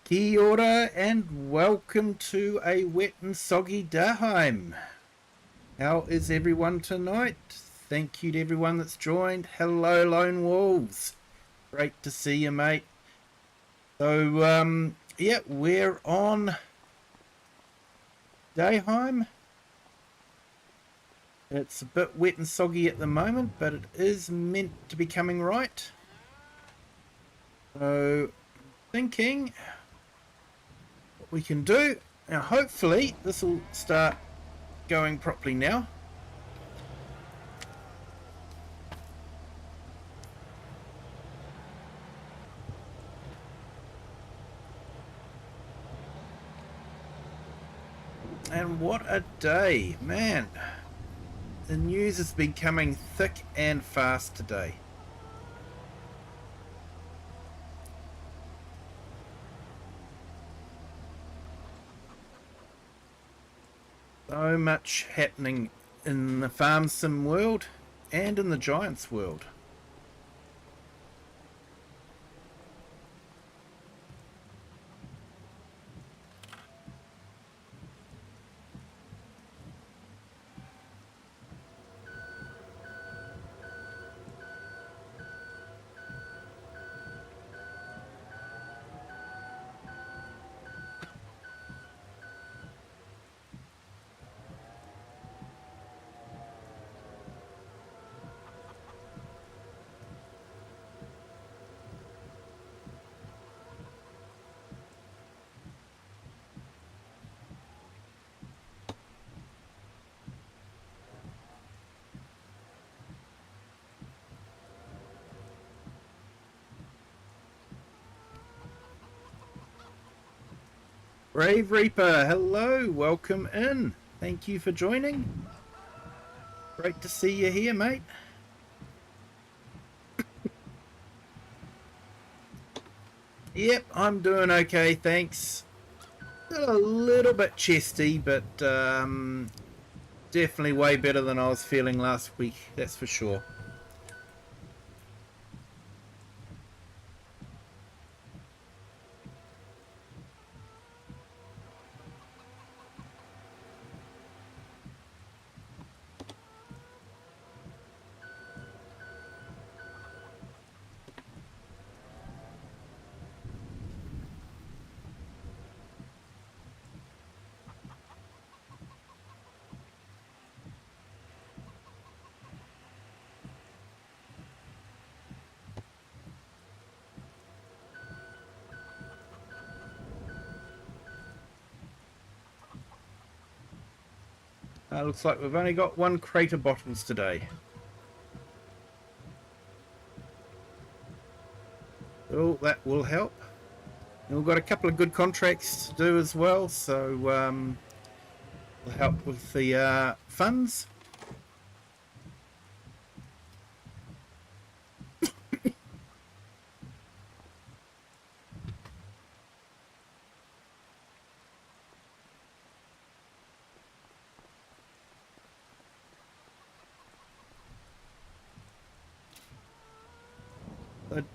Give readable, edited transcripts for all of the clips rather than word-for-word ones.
Kia ora and welcome to a wet and soggy Daheim. How is everyone tonight? Thank you to everyone that's joined. Hello, Lone Wolves. Great to see you, mate. So, yeah, we're on Daheim. It's a bit wet and soggy at the moment, but it is meant to be coming right. So, thinking what we can do. Now, hopefully, this will start going properly now. And what a day, man. The news has been coming thick and fast today. So much happening in the farm sim world and in the Giants world. Brave Reaper, hello, welcome in. Thank you for joining. Great to see you here, mate. Yep, I'm doing okay, thanks. Still a little bit chesty, but definitely way better than I was feeling last week, that's for sure. Looks like we've only got one crate of bottles today. Oh, that will help. And we've got a couple of good contracts to do as well, so will help with the funds.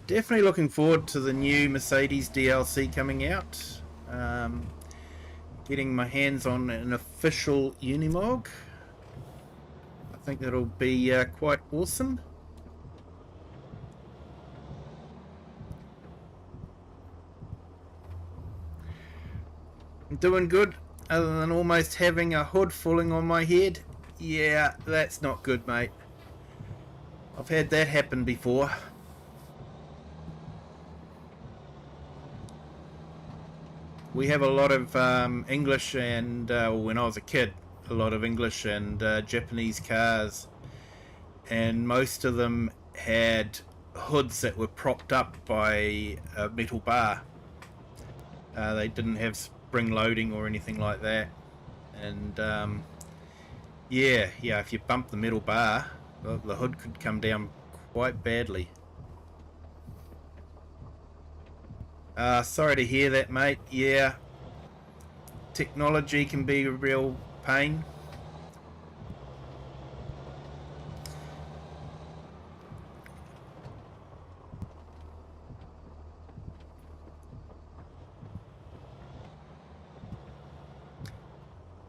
Definitely looking forward to the new Mercedes DLC coming out. Getting my hands on an official Unimog. I think that'll be quite awesome. I'm doing good, other than almost having a hood falling on my head. Yeah, that's not good, mate. I've had that happen before. We have a lot of English and, when I was a kid, a lot of English and Japanese cars, and most of them had hoods that were propped up by a metal bar. They didn't have spring loading or anything like that, and yeah, if you bump the metal bar, the hood could come down quite badly. Sorry to hear that, mate. Yeah, technology can be a real pain.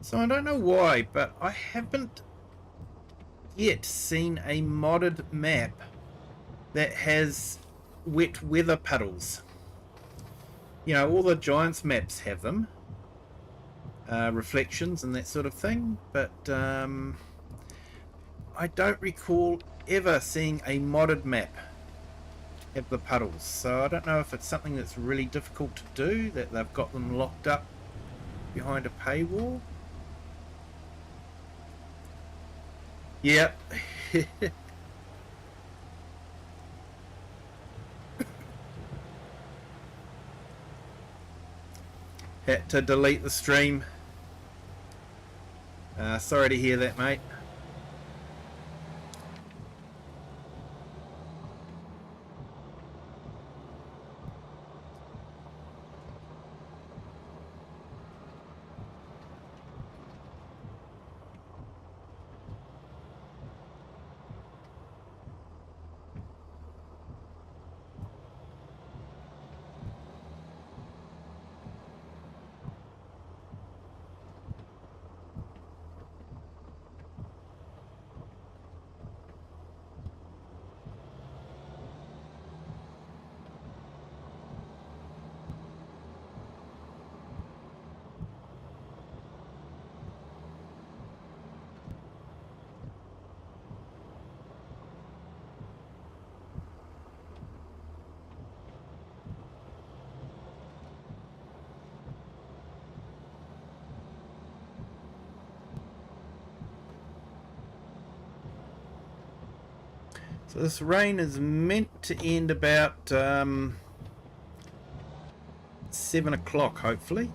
So I don't know why, but I haven't yet seen a modded map that has wet weather puddles. You know, all the Giants maps have them, reflections and that sort of thing, but I don't recall ever seeing a modded map have the puddles. So I don't know if it's something that's really difficult to do, that they've got them locked up behind a paywall. Yep. Had to delete the stream. Sorry to hear that, mate. So this rain is meant to end about 7 o'clock, hopefully.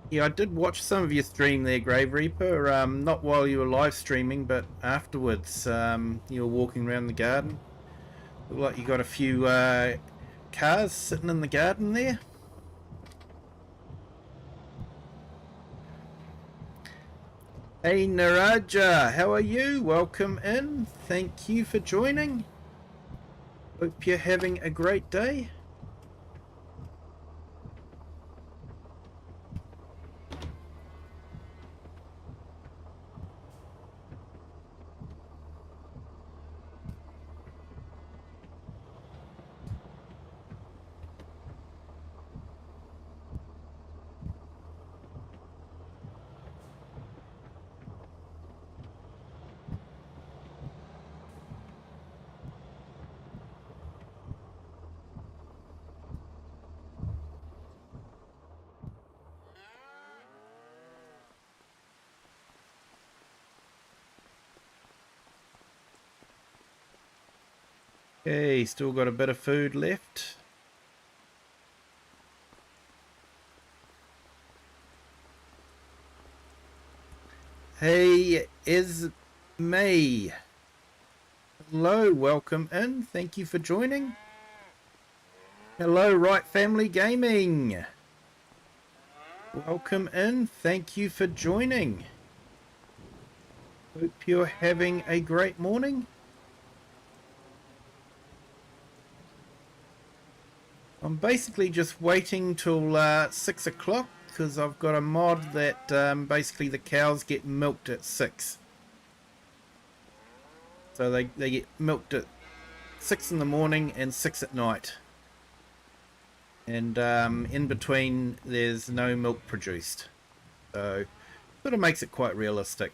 Yeah, I did watch some of your stream there, Grave Reaper. Not while you were live streaming, but afterwards. You were walking around the garden. Looked like you got a few cars sitting in the garden there. Hey Naraja, how are you? Welcome in. Thank you for joining. Hope you're having a great day. Okay, still got a bit of food left. Hey, May. Hello, welcome in. Thank you for joining. Hello, Right Family Gaming. Welcome in. Thank you for joining. Hope you're having a great morning. I'm basically just waiting till 6 o'clock because I've got a mod that basically the cows get milked at 6. So they get milked at 6 in the morning and 6 at night. And in between there's no milk produced. So sort of makes it quite realistic.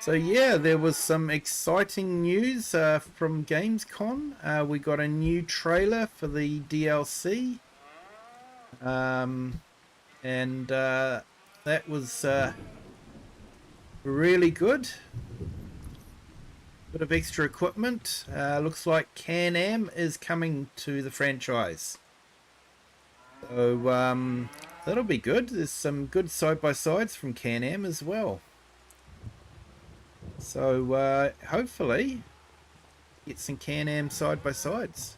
So yeah, there was some exciting news from Gamescom. We got a new trailer for the DLC. And that was really good. Bit of extra equipment. Looks like Can-Am is coming to the franchise. So that'll be good. There's some good side-by-sides from Can-Am as well. So hopefully get some Can-Am side-by-sides.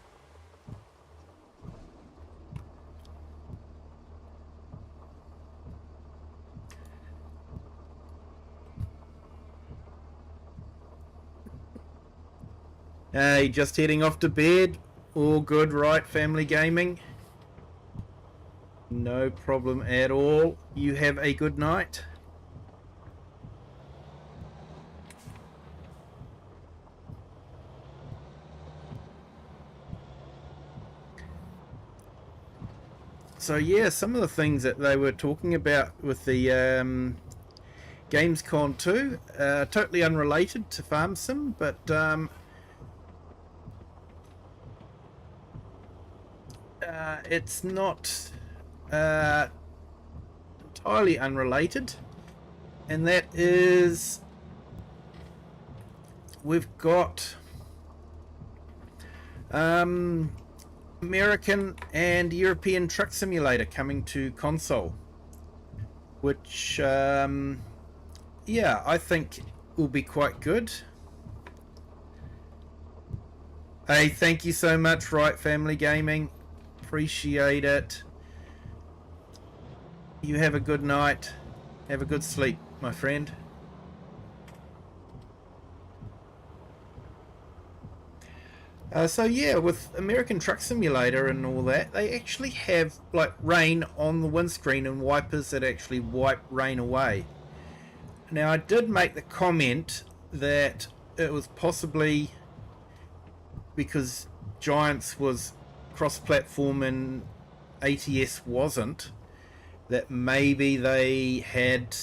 Hey, just heading off to bed. All good, right, family gaming? No problem at all. You have a good night. So yeah, some of the things that they were talking about with the Gamescom 2, totally unrelated to Farm Sim, but it's not entirely unrelated, and that is we've got American and European Truck Simulator coming to console, which yeah, I think will be quite good. Hey, thank you so much, Right Family Gaming. Appreciate it. You have a good night. Have a good sleep, my friend. So yeah, with American Truck Simulator and all that, they actually have like rain on the windscreen and wipers that actually wipe rain away. Now I did make the comment that it was possibly because Giants was cross-platform and ATS wasn't, that maybe they had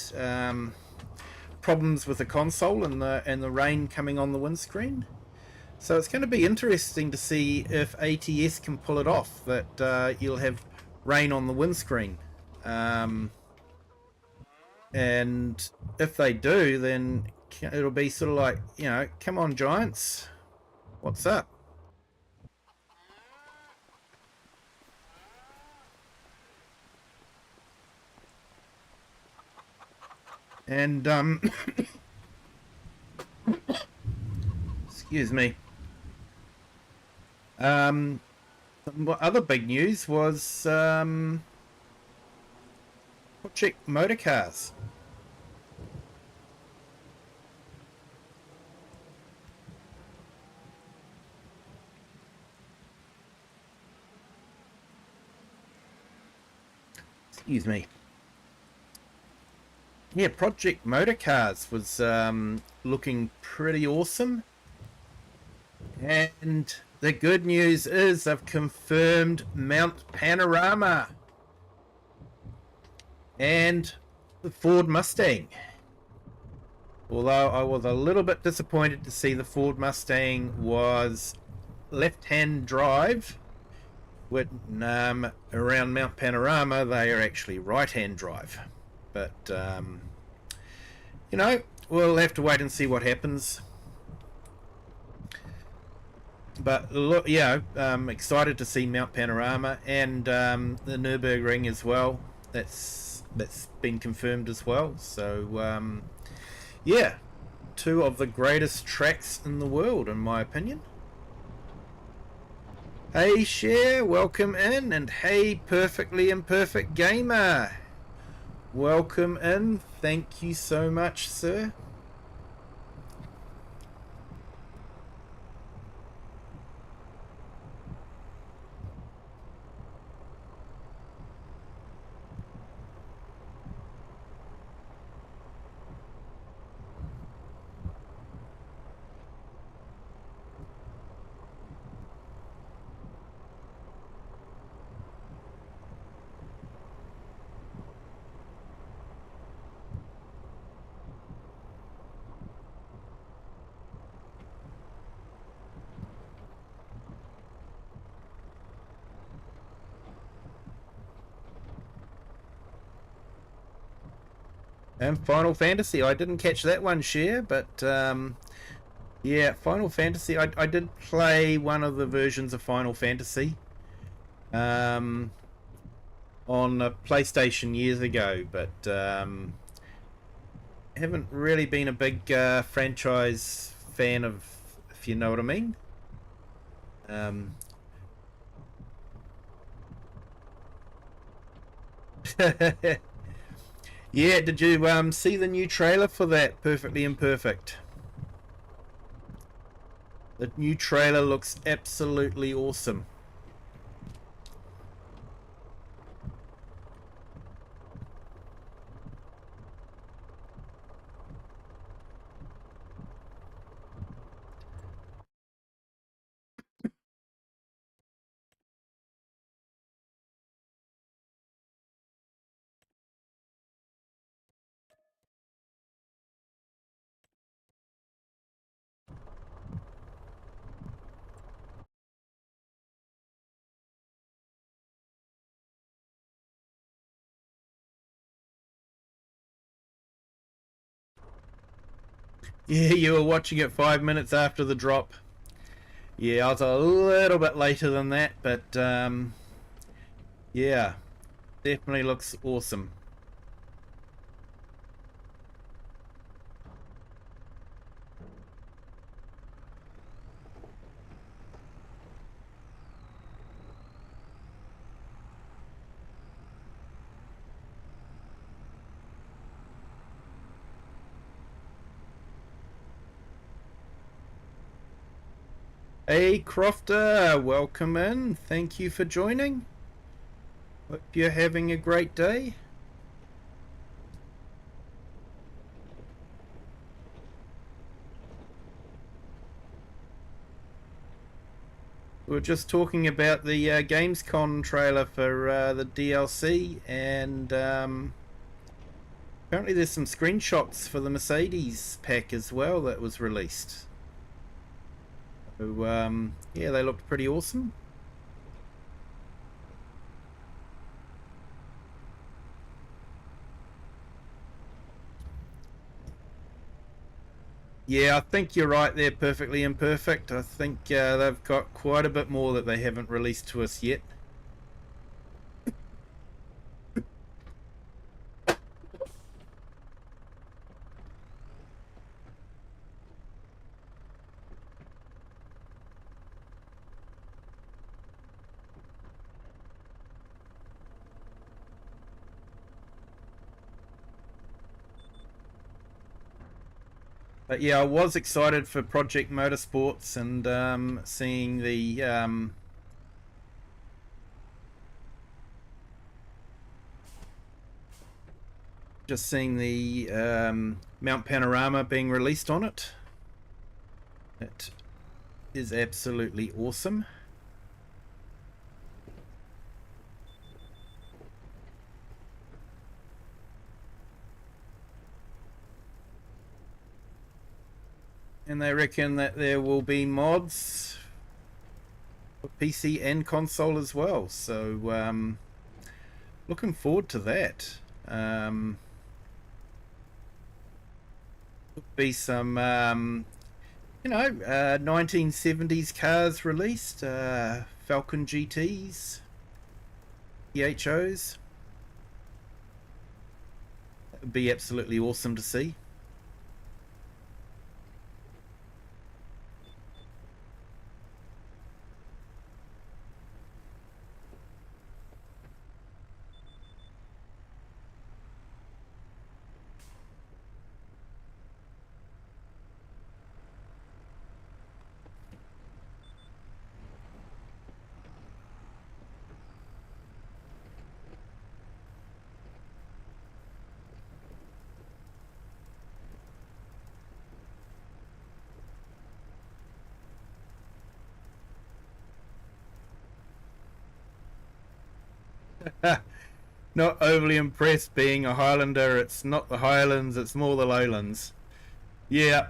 problems with the console and the rain coming on the windscreen. So it's going to be interesting to see if ATS can pull it off, that you'll have rain on the windscreen. And if they do, then it'll be sort of like, you know, come on Giants, what's up? And excuse me. Other big news was Project Motorcars. Excuse me. Yeah, Project Motorcars was looking pretty awesome. And the good news is they've confirmed Mount Panorama and the Ford Mustang. Although I was a little bit disappointed to see the Ford Mustang was left-hand drive, when around Mount Panorama they are actually right-hand drive. But you know, we'll have to wait and see what happens. But look, yeah, I'm excited to see Mount Panorama and the Nürburgring as well. That's been confirmed as well. So yeah, two of the greatest tracks in the world, in my opinion. Hey Cher, welcome in, and hey Perfectly Imperfect Gamer, welcome in. Thank you so much, sir. And Final Fantasy, I didn't catch that one, Cher, but Yeah, Final Fantasy. I did play one of the versions of Final Fantasy um, on a PlayStation years ago, but haven't really been a big franchise fan of, if you know what I mean. Um, yeah, did you see the new trailer for that? Perfectly Imperfect. The new trailer looks absolutely awesome. Yeah, you were watching it 5 minutes after the drop. Yeah, I was a little bit later than that, but yeah, definitely looks awesome. Hey, Crofter, welcome in. Thank you for joining. Hope you're having a great day. We were just talking about the Gamescom trailer for the DLC, and apparently there's some screenshots for the Mercedes pack as well that was released. So yeah, they looked pretty awesome. Yeah, I think you're right there, Perfectly Imperfect. I think they've got quite a bit more that they haven't released to us yet. But yeah, I was excited for Project Motorsports and seeing the just seeing the Mount Panorama being released on it. It is absolutely awesome. And they reckon that there will be mods for PC and console as well. So looking forward to that. Be some 1970s cars released, Falcon GTs, PHOs. That would be absolutely awesome to see. Not overly impressed being a Highlander. It's not the Highlands, it's more the Lowlands. Yeah,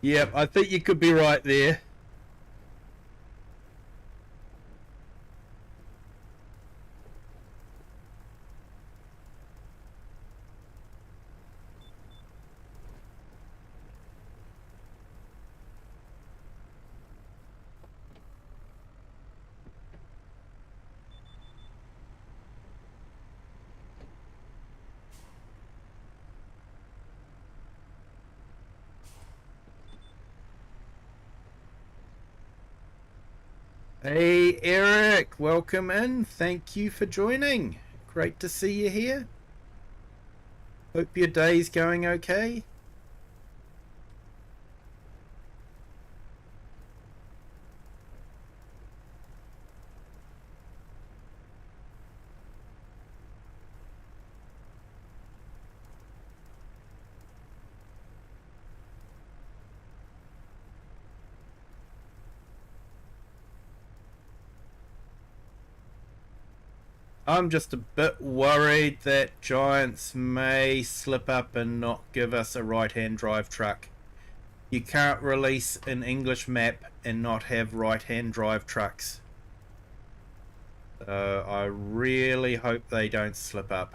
yeah, I think you could be right there. Hey Eric, welcome in. Thank you for joining. Great to see you here. Hope your day's going okay. I'm just a bit worried that Giants may slip up and not give us a right-hand drive truck. You can't release an English map and not have right-hand drive trucks. So I really hope they don't slip up.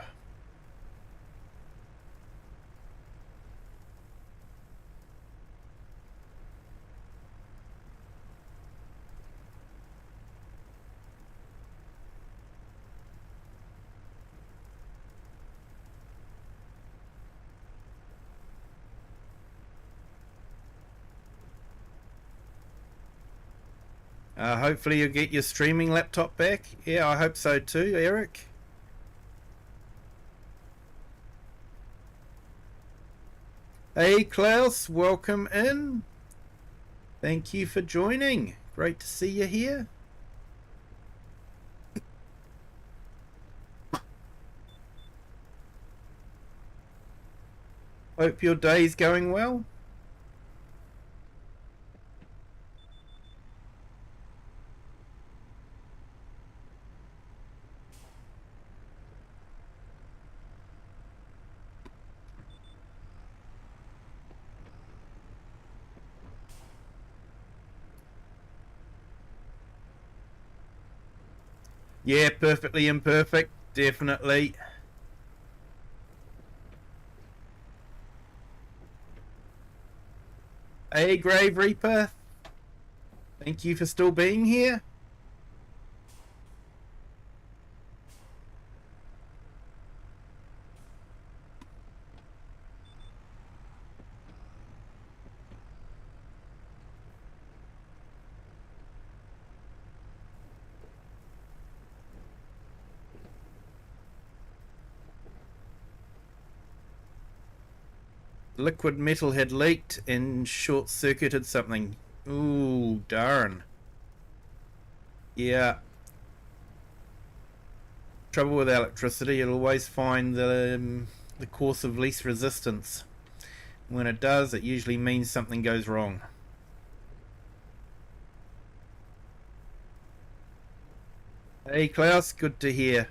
Hopefully you'll get your streaming laptop back. Yeah, I hope so too, Eric. Hey Klaus, welcome in. Thank you for joining. Great to see you here. Hope your day's going well. Yeah, perfectly imperfect, definitely. Hey, Grave Reaper. Thank you for still being here. Liquid metal had leaked and short-circuited something. Ooh, darn. Yeah. Trouble with electricity, you'll always find the course of least resistance. When it does, it usually means something goes wrong. Hey Klaus, good to hear.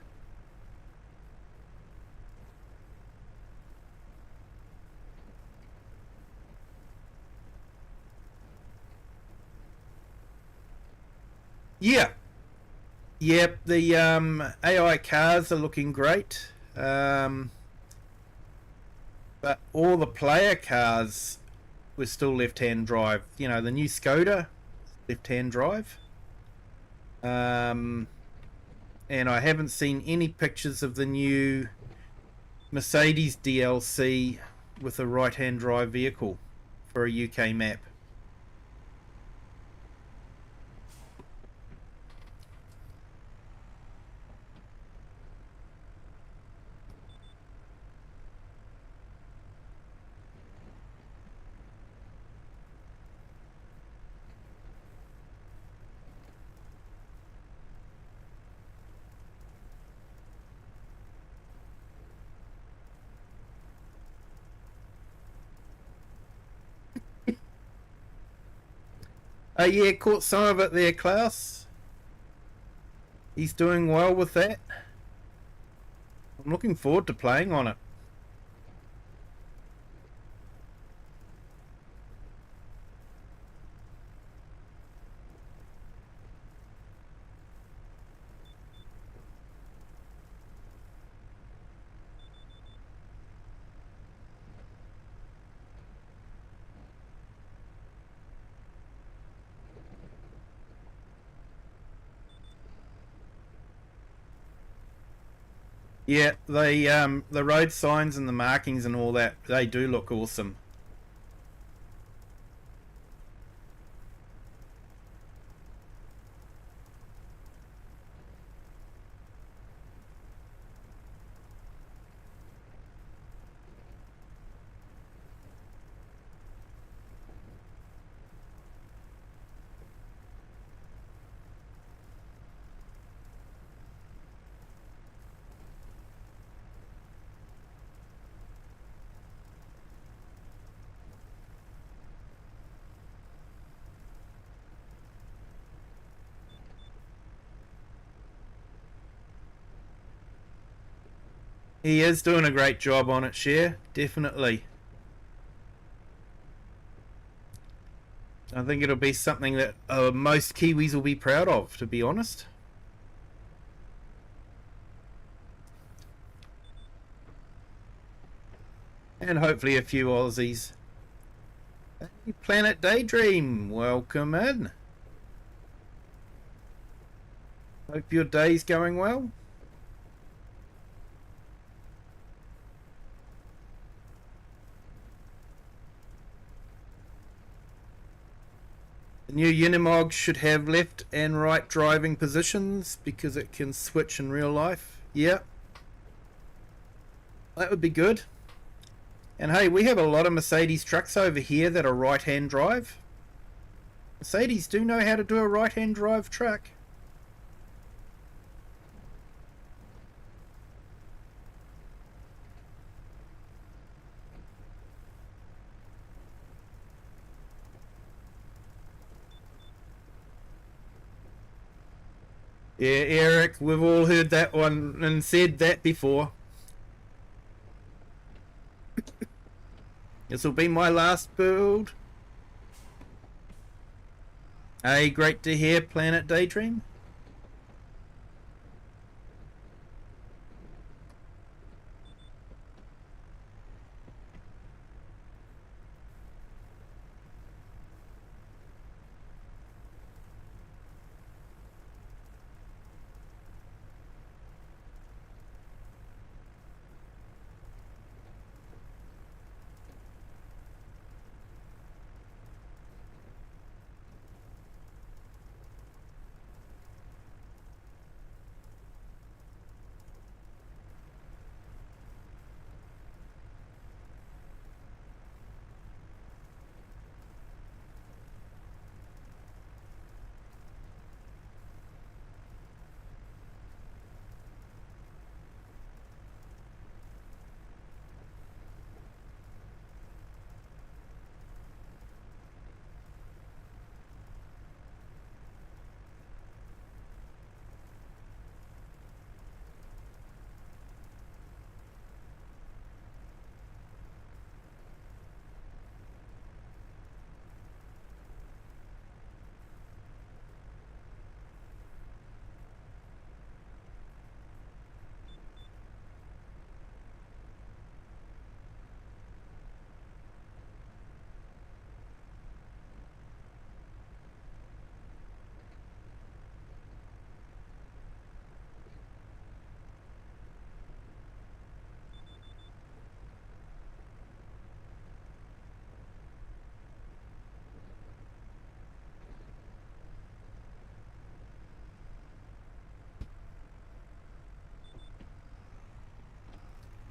Yeah. Yep, the AI cars are looking great. But all the player cars were still left-hand drive. You know, the new Skoda, left-hand drive. And I haven't seen any pictures of the new Mercedes DLC with a right-hand drive vehicle for a UK map. Yeah, caught some of it there, Klaus. He's doing well with that. I'm looking forward to playing on it. Yeah, the road signs and the markings and all that, they do look awesome. He is doing a great job on it, Cher. Definitely. I think it'll be something that most Kiwis will be proud of, to be honest. And hopefully a few Aussies. Hey, Planet Daydream, welcome in. Hope your day's going well. The new Unimog should have left and right driving positions because it can switch in real life. Yeah, that would be good. And hey, we have a lot of Mercedes trucks over here that are right-hand drive. Mercedes do know how to do a right-hand drive truck. Yeah, Eric, we've all heard that one and said that before. This will be my last build. Hey, great to hear, Planet Daydream.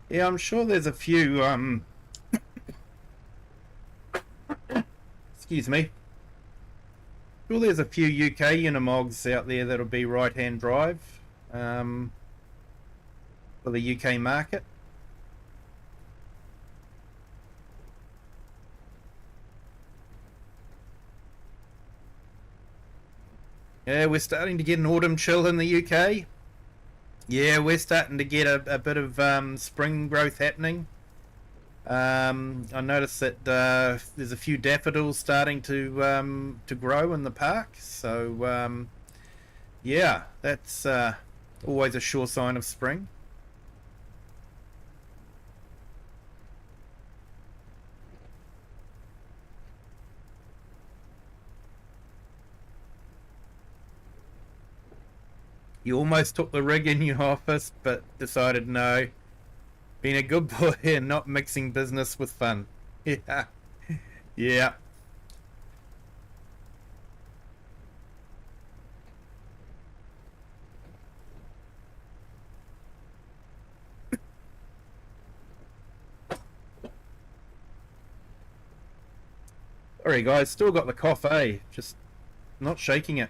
Yeah, I'm sure there's a few, excuse me. Sure there's a few UK Unimogs out there that'll be right-hand drive for the UK market. Yeah, we're starting to get an autumn chill in the UK. Yeah, we're starting to get a bit of spring growth happening. I noticed that there's a few daffodils starting to grow in the park. So yeah, that's always a sure sign of spring. You almost took the rig in your office, but decided no. Being a good boy and not mixing business with fun. Yeah. Yeah. Sorry guys, still got the cough, eh? Just not shaking it.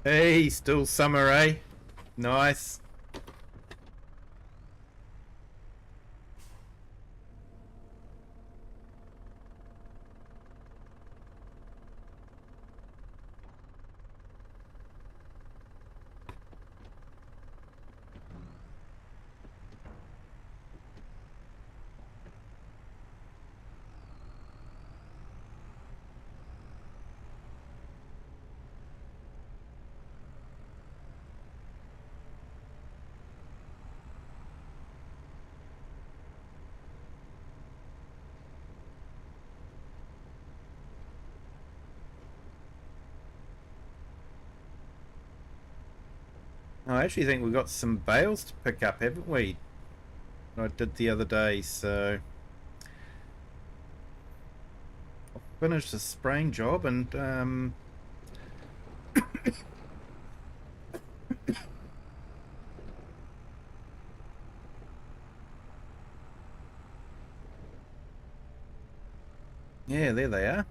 Hey, still summer, eh? Nice. I actually think we've got some bales to pick up, haven't we? I did the other day, so I'll finish the spraying job and yeah, there they are.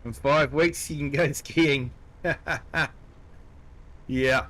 In 5 weeks you can go skiing. Yeah.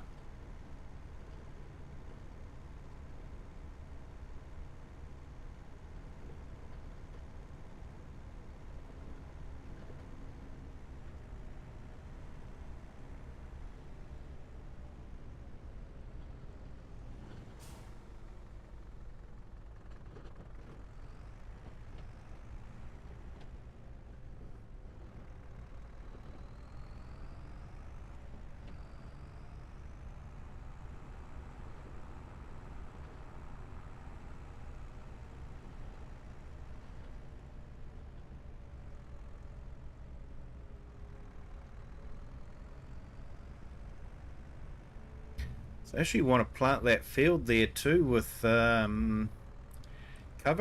So I actually want to plant that field there too with cover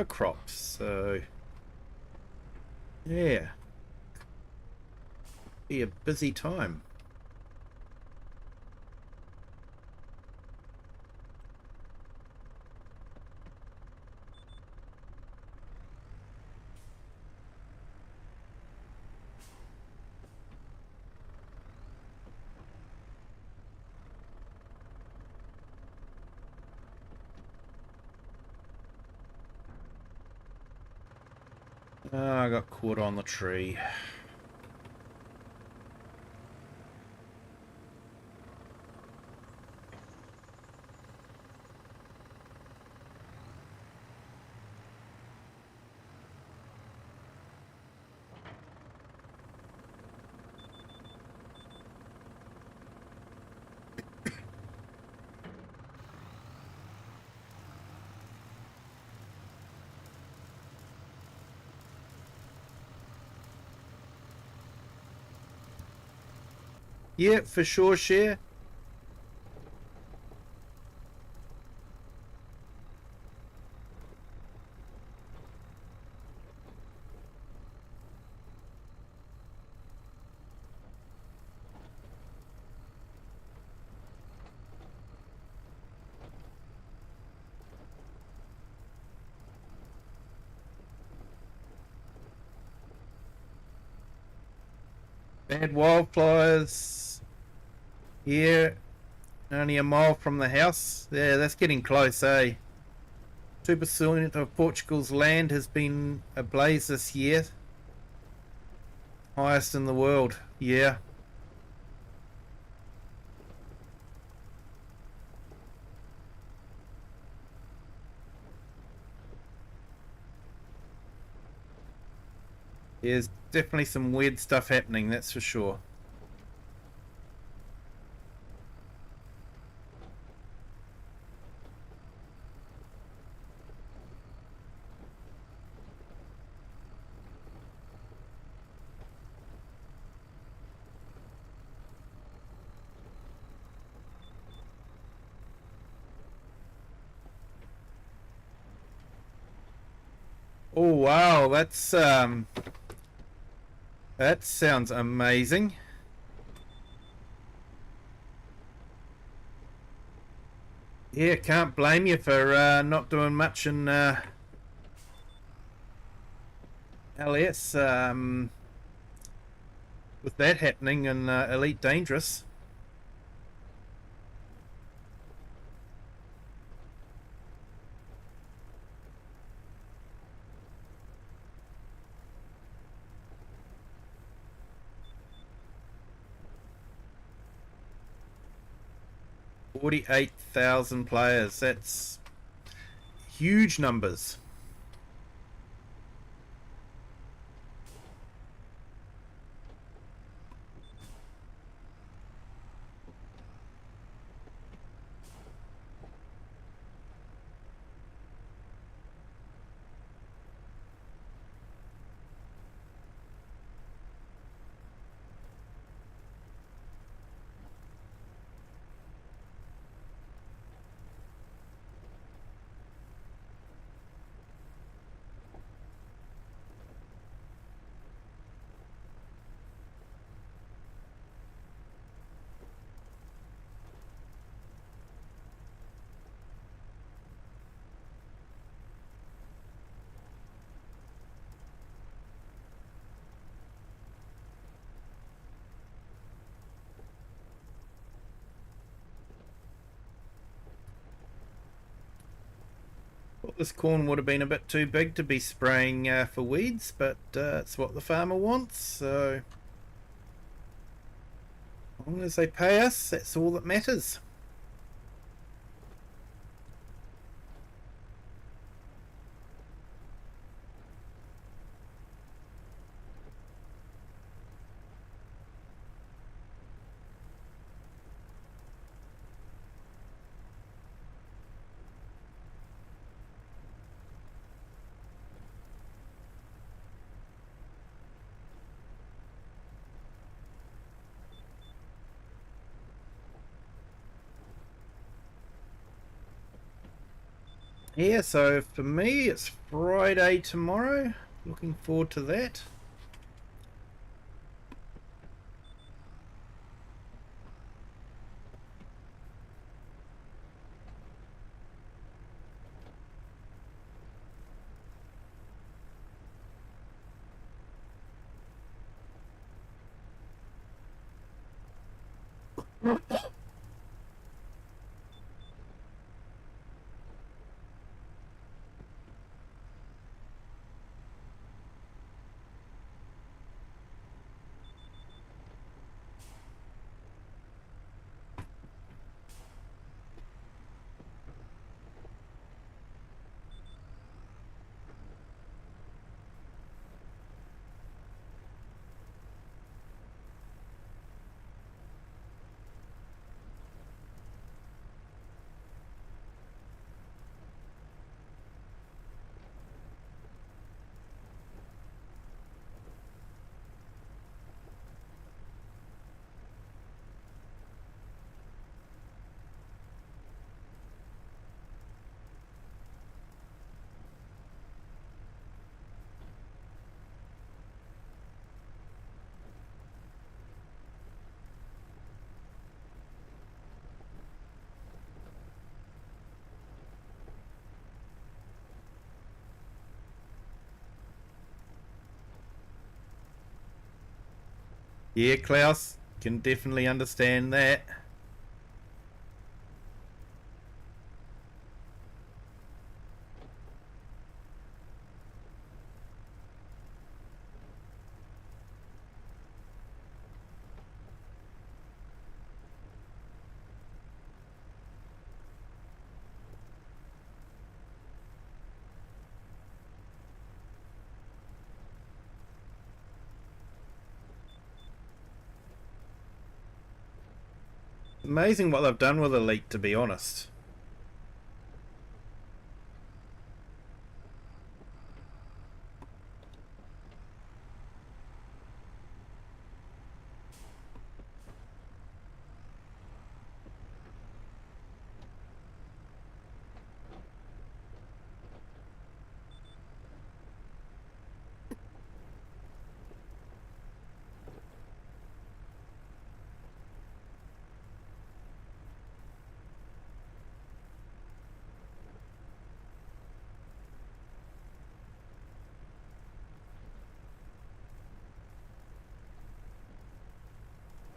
crops. So yeah, be a busy time. Oh, I got caught on the tree. Yeah, for sure, share. Bad wildfires. Yeah, only a mile from the house. Yeah, that's getting close, eh? 2% of Portugal's land has been ablaze this year. Highest in the world, yeah. There's definitely some weird stuff happening, that's for sure. Oh wow, that sounds amazing. Yeah, can't blame you for not doing much in LS with that happening in Elite Dangerous. $48,000 players. That's huge numbers. Well, this corn would have been a bit too big to be spraying for weeds, but it's what the farmer wants, so as long as they pay us, that's all that matters. Yeah, so for me, it's Friday tomorrow. Looking forward to that. Yeah, Klaus, can definitely understand that. Amazing what they've done with Elite, to be honest.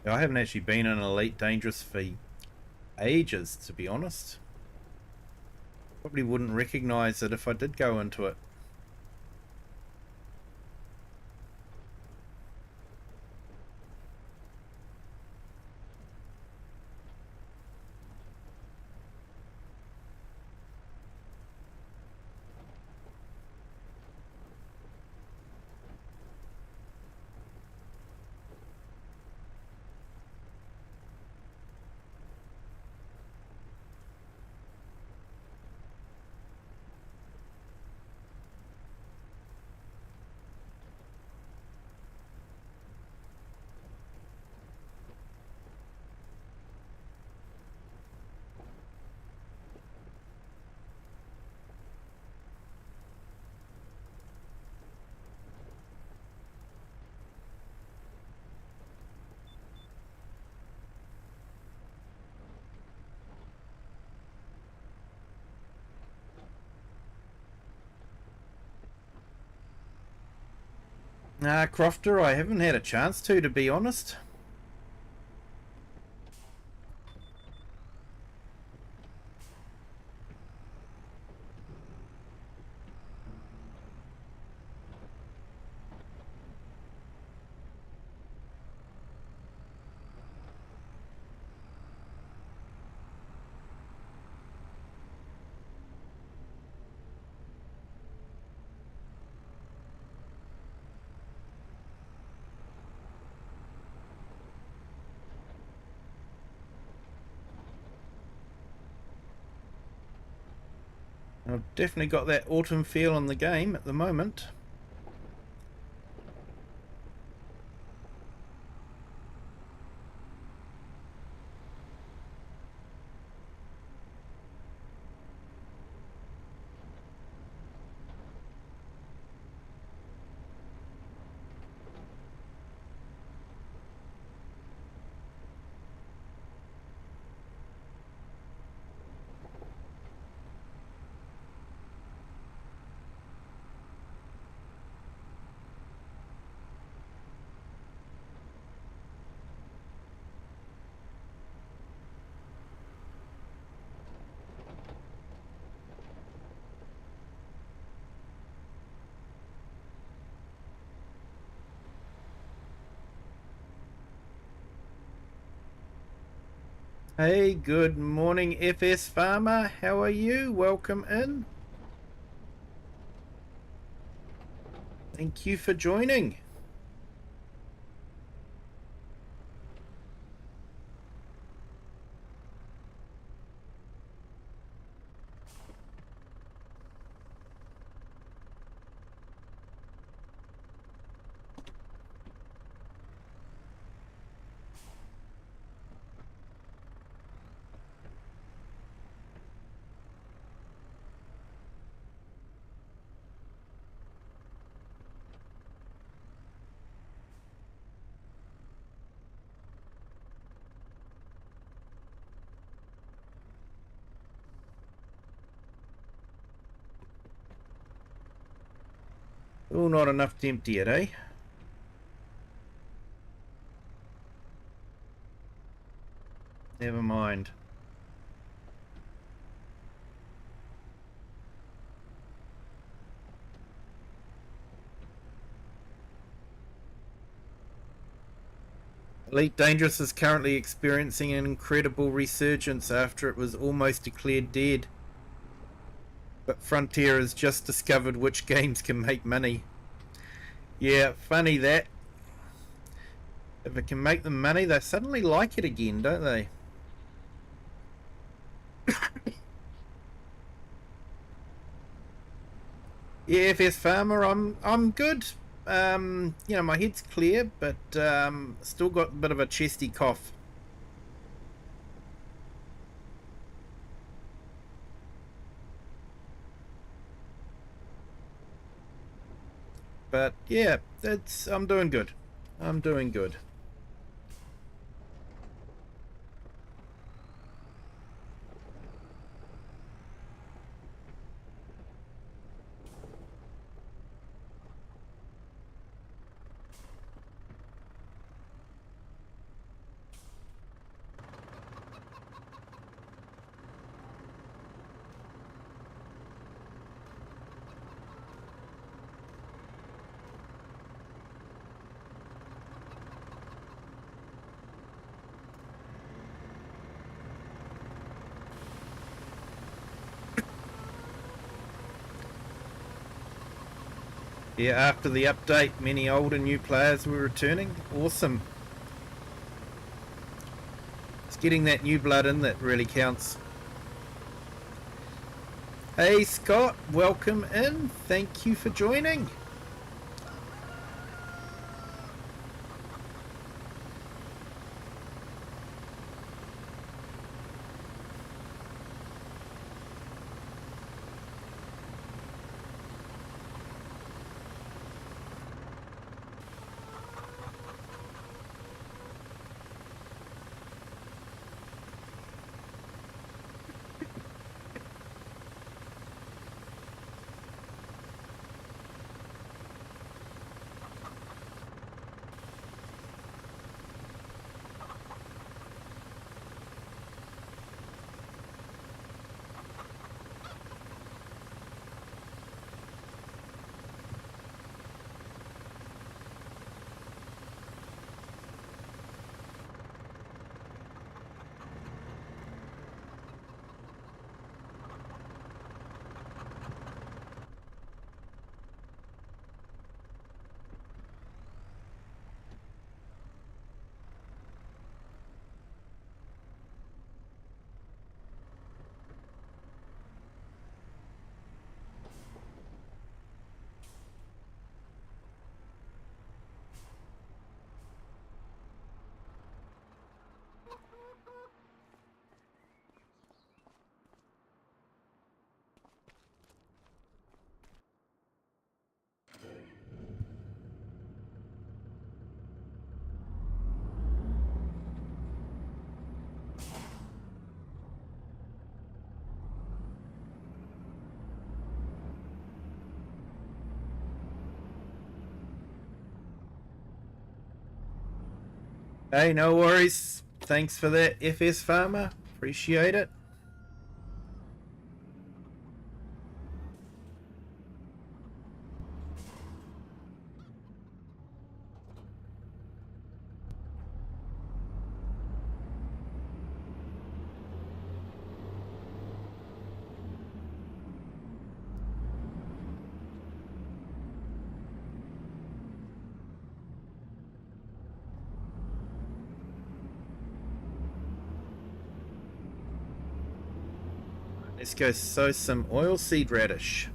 I haven't actually been in Elite Dangerous for ages, to be honest. Probably wouldn't recognise it if I did go into it. Crofter, I haven't had a chance to be honest. I've definitely got that autumn feel on the game at the moment. Hey, good morning, FS Farmer. How are you? Welcome in. Thank you for joining. Oh, not enough to empty it, eh? Never mind. Elite Dangerous is currently experiencing an incredible resurgence after it was almost declared dead. But Frontier has just discovered which games can make money. Yeah, funny that. If it can make them money, they suddenly like it again, don't they? Yeah, FS Farmer, I'm good. My head's clear, but still got a bit of a chesty cough. But yeah, that's I'm doing good. I'm doing good. Yeah, after the update, many old and new players were returning. Awesome. It's getting that new blood in that really counts. Hey Scott, welcome in. Thank you for joining. Hey, no worries. Thanks for that, FS Farmer. Appreciate it. Let's go sow some oilseed radish.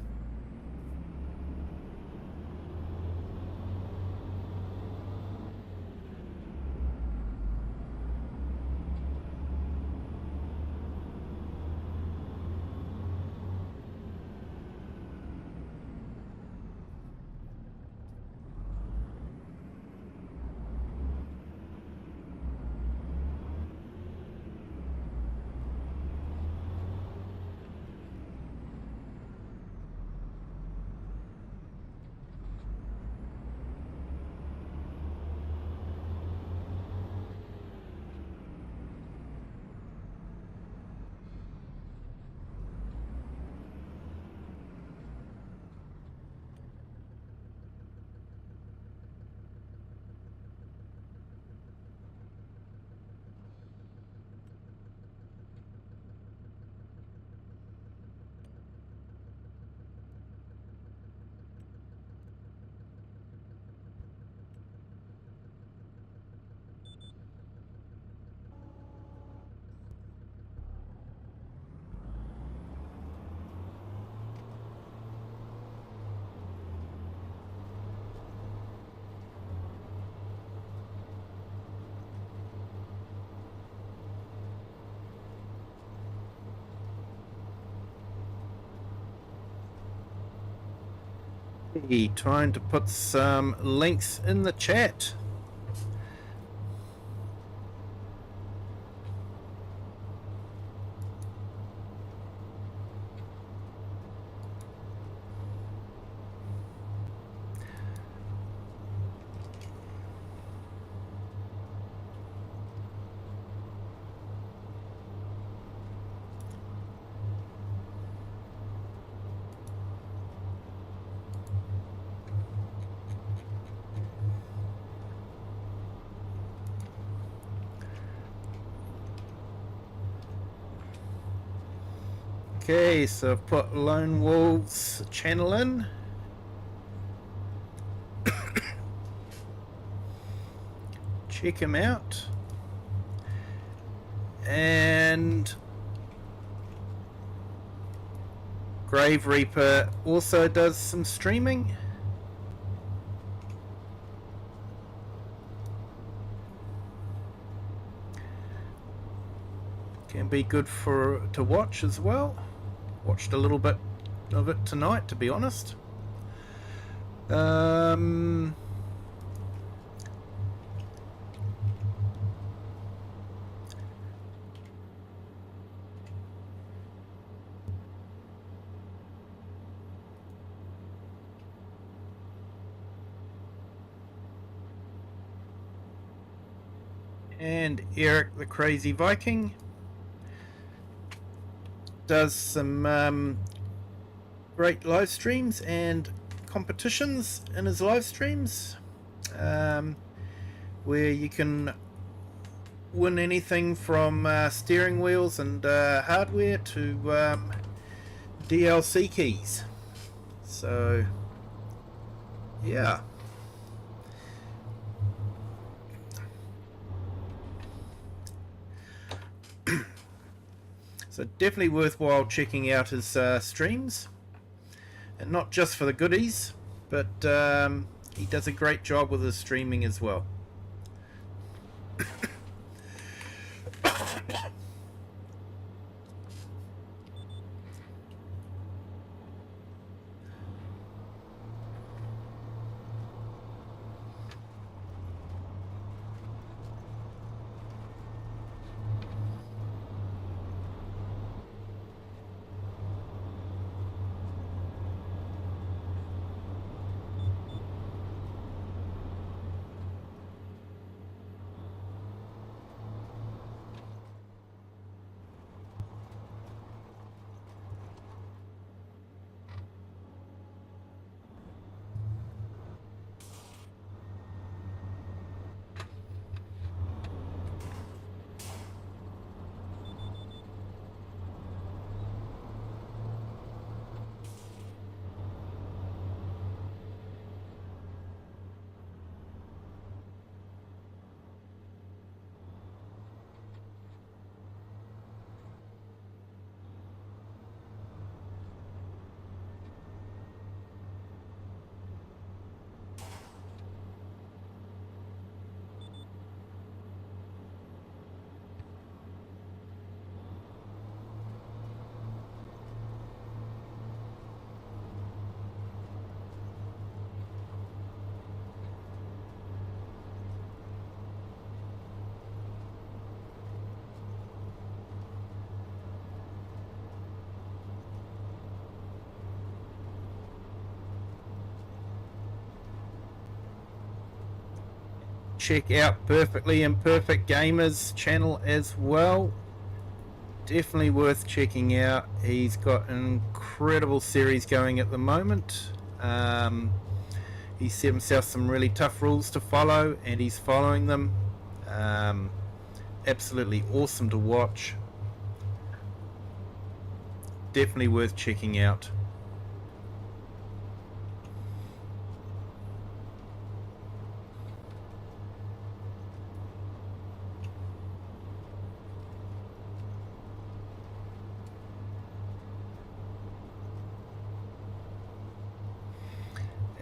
Hey, trying to put some links in the chat. Okay, so I've put Lone Wolves channel in. Check him out. And Grave Reaper also does some streaming. Can be good to watch as well. Watched a little bit of it tonight, to be honest. And Eric the Crazy Viking does some great live streams and competitions in his live streams, where you can win anything from steering wheels and hardware to DLC keys. So yeah. So definitely worthwhile checking out his streams, and not just for the goodies, but he does a great job with his streaming as well. Check out Perfectly Imperfect Gamers channel as well. Definitely worth checking out. He's got an incredible series going at the moment. He set himself some really tough rules to follow, and he's following them. Absolutely awesome to watch. Definitely worth checking out.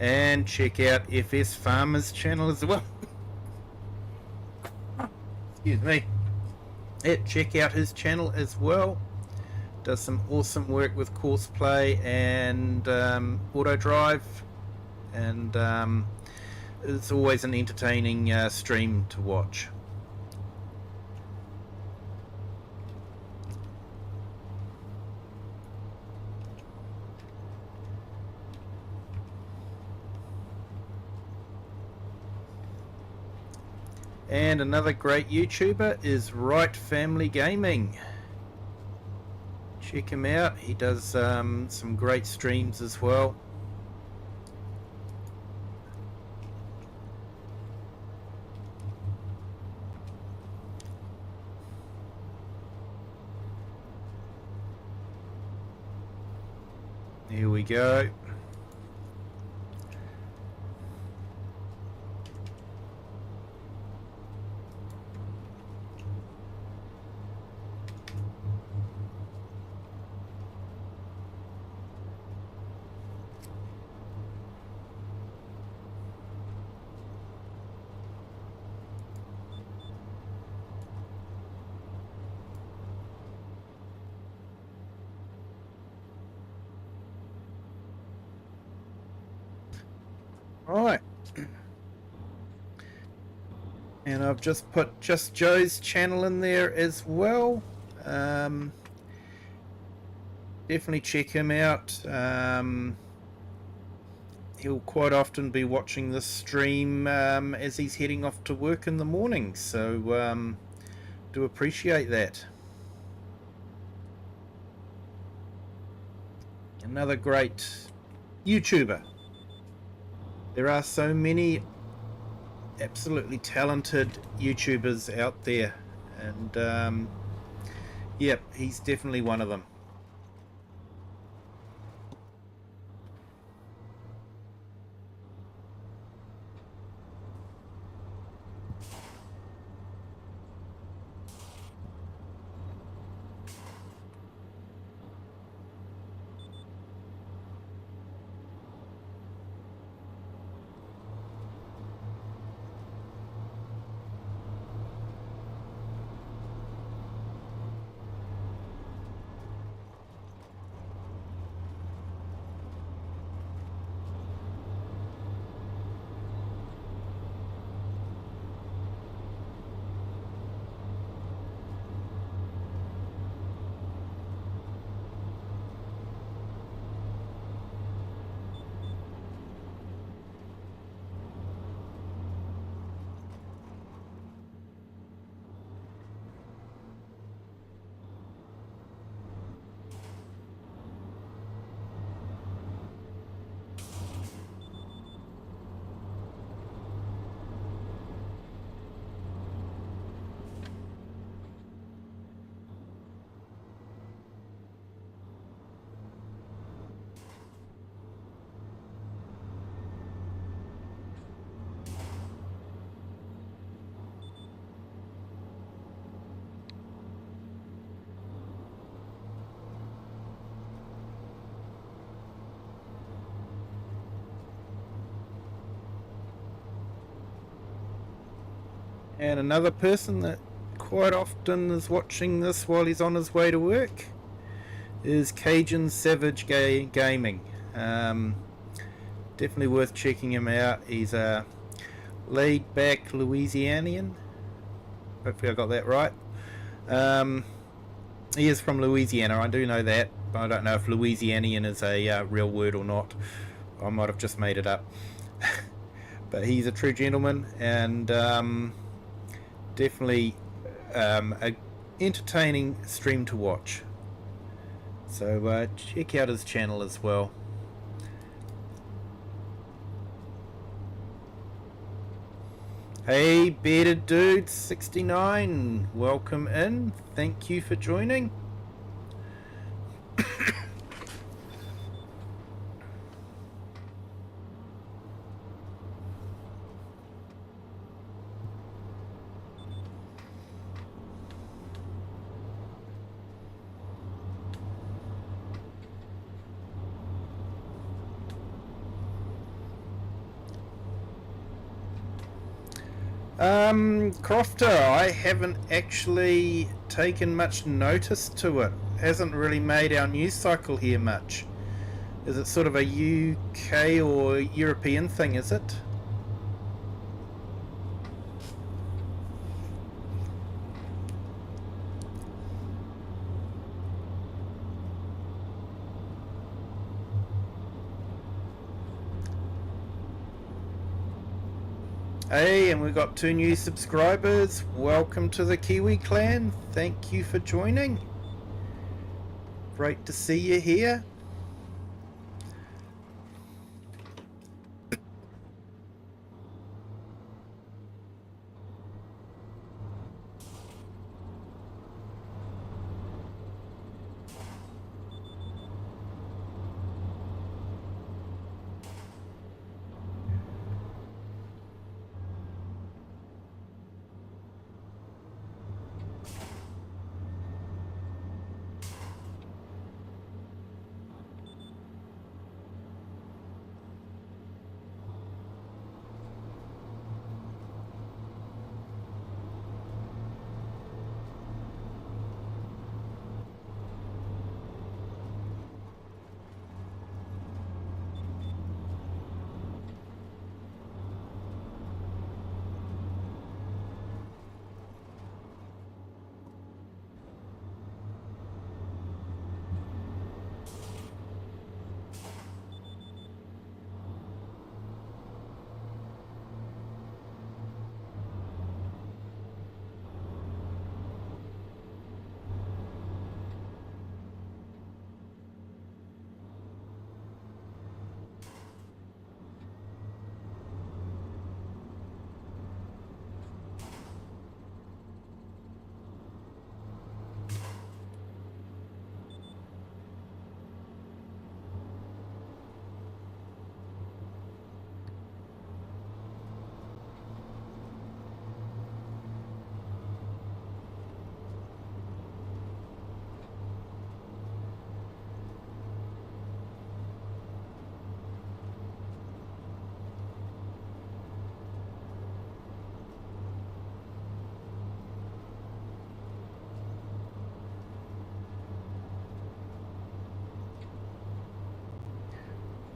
And check out FS Farmer's channel as well. Excuse me. Yeah, check out his channel as well. Does some awesome work with course play and auto drive. and it's always an entertaining stream to watch. And another great YouTuber is Right Family Gaming. Check him out. He does some great streams as well. Here we go. Right, and I've just put Just Joe's channel in there as well. Definitely check him out. He'll quite often be watching this stream as he's heading off to work in the morning, so do appreciate that. Another great YouTuber. There are so many absolutely talented YouTubers out there, and yep, he's definitely one of them. And another person that quite often is watching this while he's on his way to work is Cajun Savage Gaming. Definitely worth checking him out. He's a laid-back Louisianian. Hopefully I got that right. He is from Louisiana, I do know that, but I don't know if Louisianian is a real word or not. I might have just made it up. But he's a true gentleman, and definitely an entertaining stream to watch. So check out his channel as well. Hey Bearded Dude 69, welcome in. Thank you for joining. Crofter, I haven't actually taken much notice to it. Hasn't really made our news cycle here much. Is it sort of a UK or European thing, is it? Hey, and we've got 2 new subscribers. Welcome to the Kiwi clan. Thank you for joining. Great to see you here.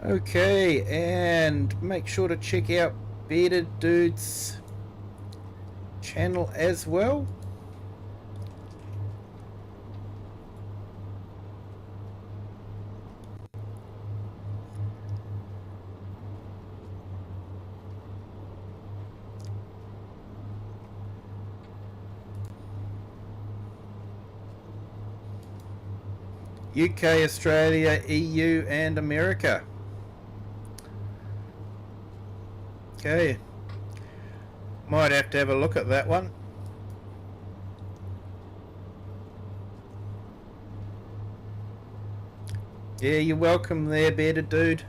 Okay, and make sure to check out Bearded Dude's channel as well. UK, Australia, EU, and America. Okay, might have to have a look at that one. Yeah, you're welcome there, Bearded Dude.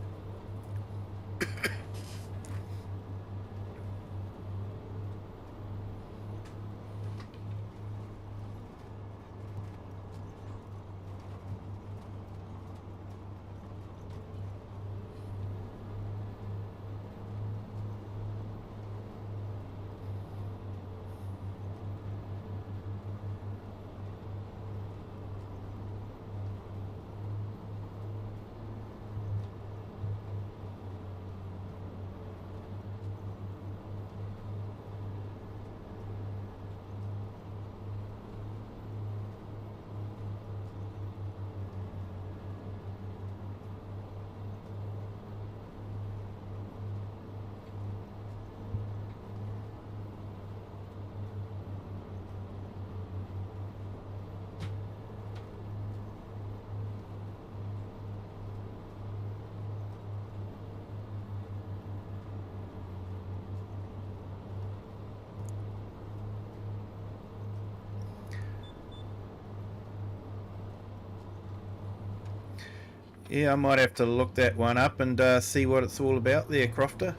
Yeah, I might have to look that one up and see what it's all about there, Crofter.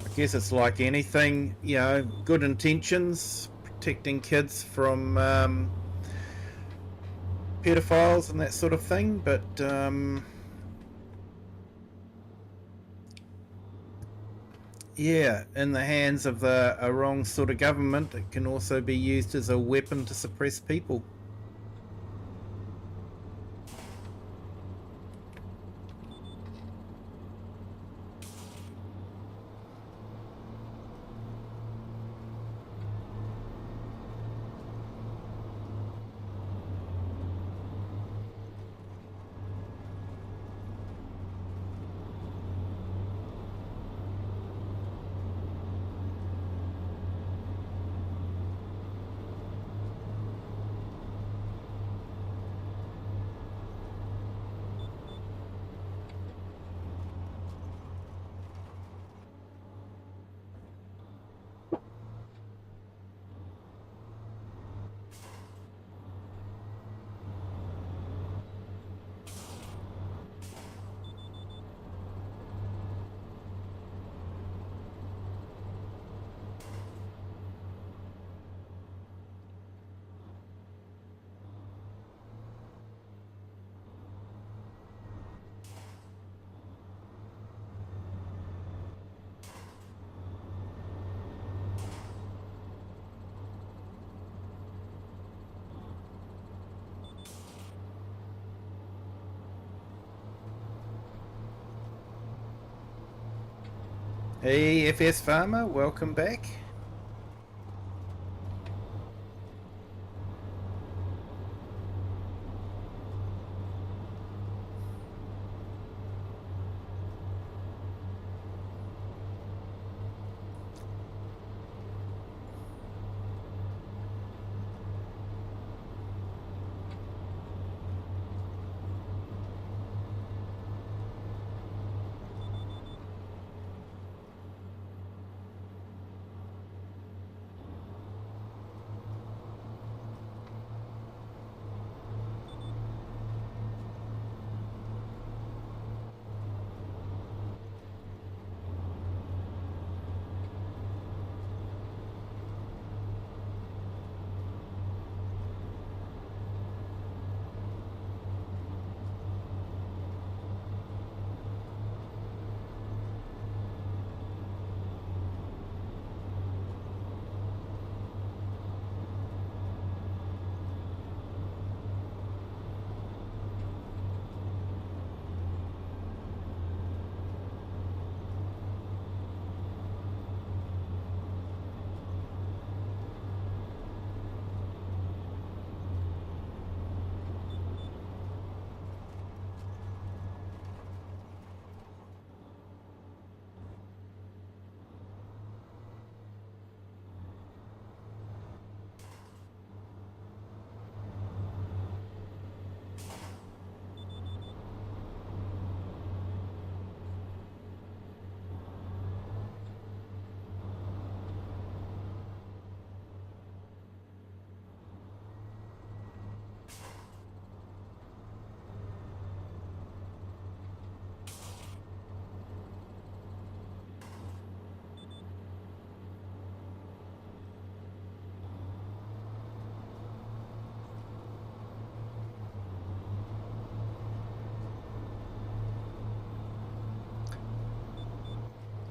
I guess it's like anything, you know, good intentions, protecting kids from pedophiles and that sort of thing, but Yeah, in the hands of a wrong sort of government, it can also be used as a weapon to suppress people. Hey, FS Farmer, welcome back.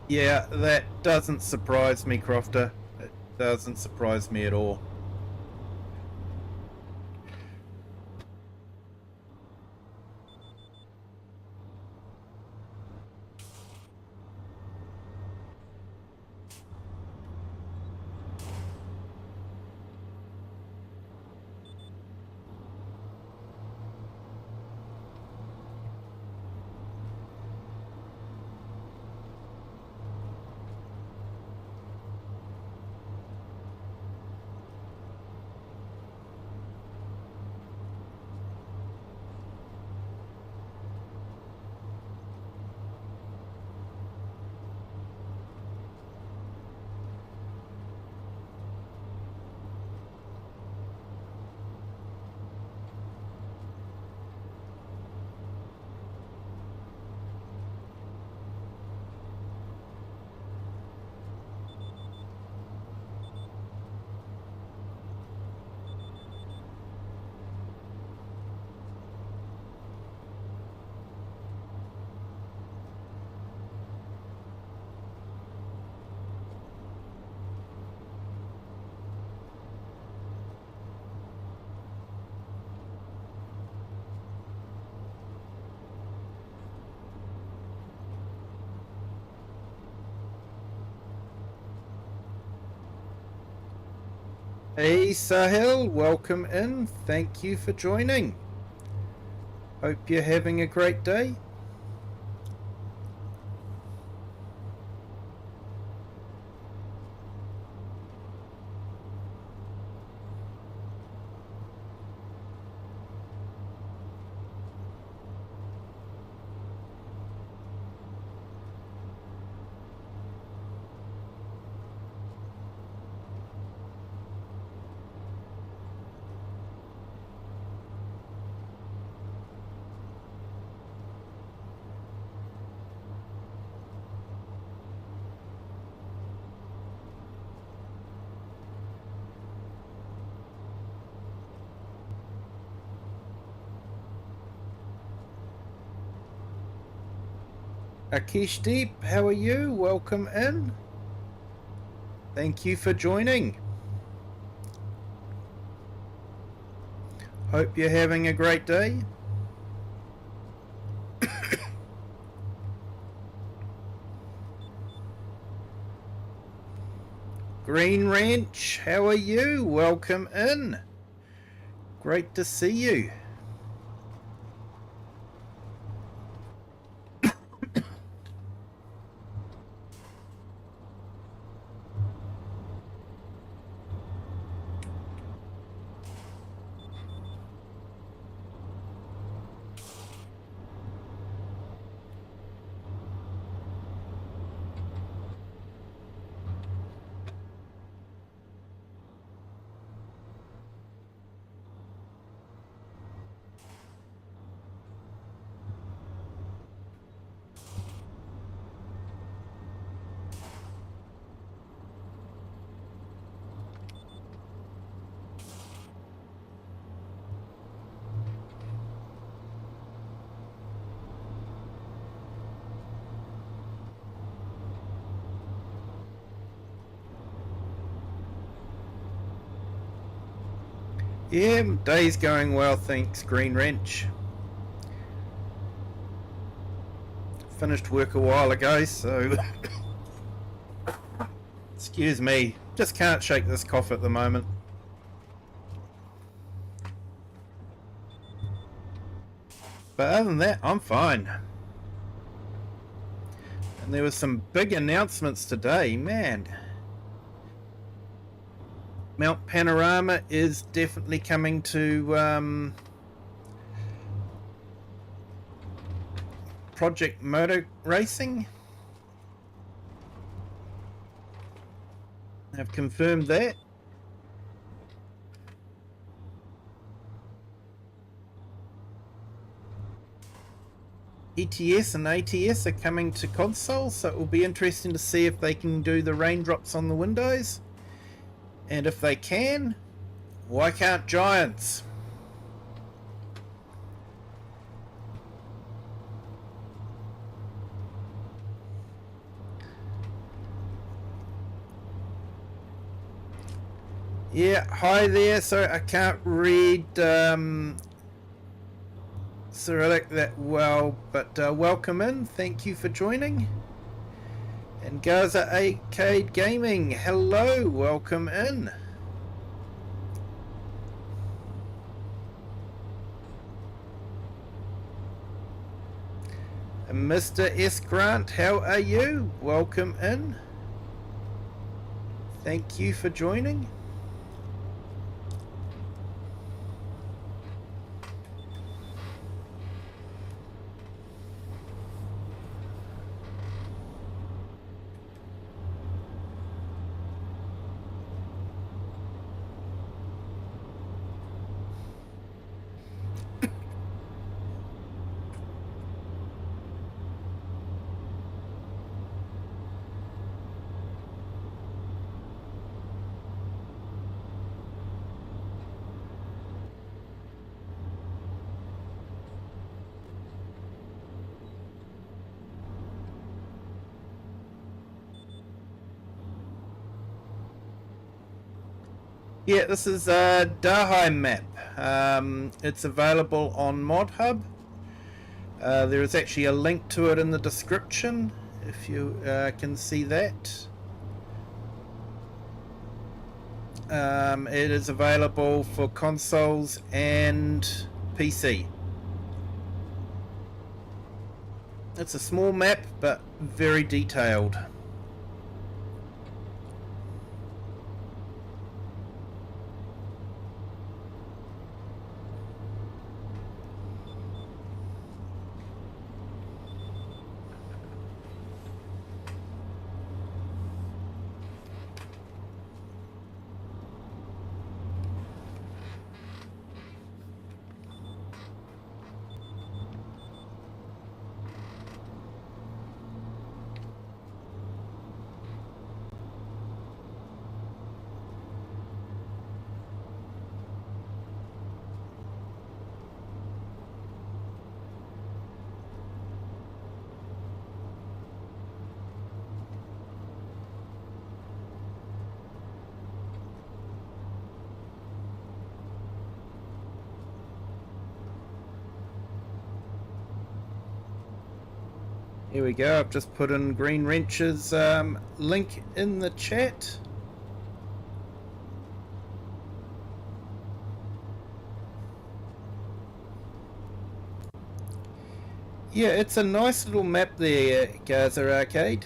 Yeah, that doesn't surprise me, Crofter. It doesn't surprise me at all. Hey Sahil, welcome in. Thank you for joining. Hope you're having a great day. Akish Deep, how are you? Welcome in. Thank you for joining. Hope you're having a great day. Green Ranch, how are you? Welcome in. Great to see you. Yeah, day's going well, thanks, Green Wrench. Finished work a while ago, so excuse me, just can't shake this cough at the moment. But other than that, I'm fine. And there were some big announcements today, man. Mount Panorama is definitely coming to Project Motor Racing. I've confirmed that. ETS and ATS are coming to console, so it will be interesting to see if they can do the raindrops on the windows. And if they can, why can't Giants? Yeah, hi there. Sorry, I can't read Cyrillic that well, but welcome in. Thank you for joining. And Gaza Arcade Gaming, hello, welcome in. And Mr. S. Grant, how are you? Welcome in. Thank you for joining. Yeah, this is a Daheim map. It's available on ModHub. There is actually a link to it in the description, if you can see that. It is available for consoles and PC. It's a small map, but very detailed. Here we go. I've just put in Green Wrench's link in the chat. Yeah, it's a nice little map there, Gaza Arcade.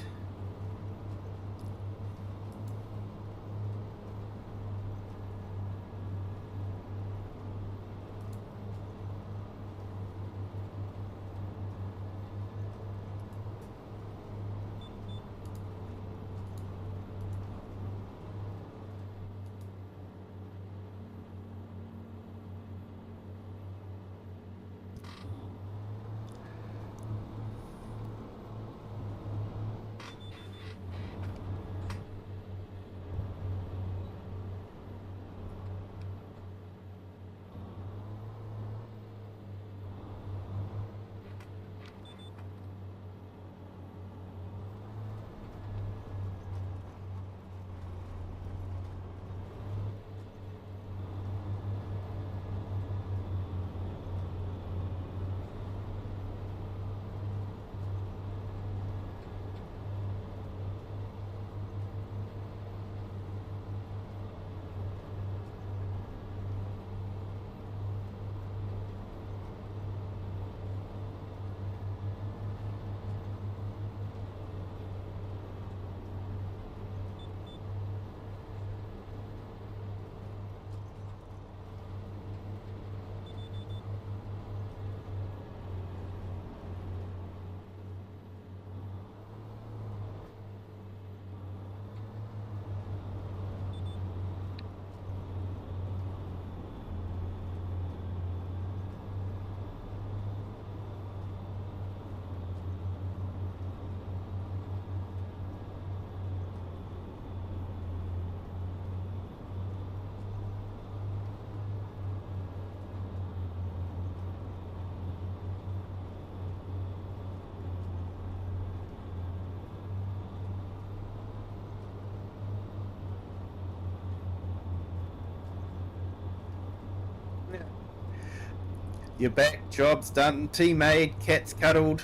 You're back, job's done, tea made, cats cuddled.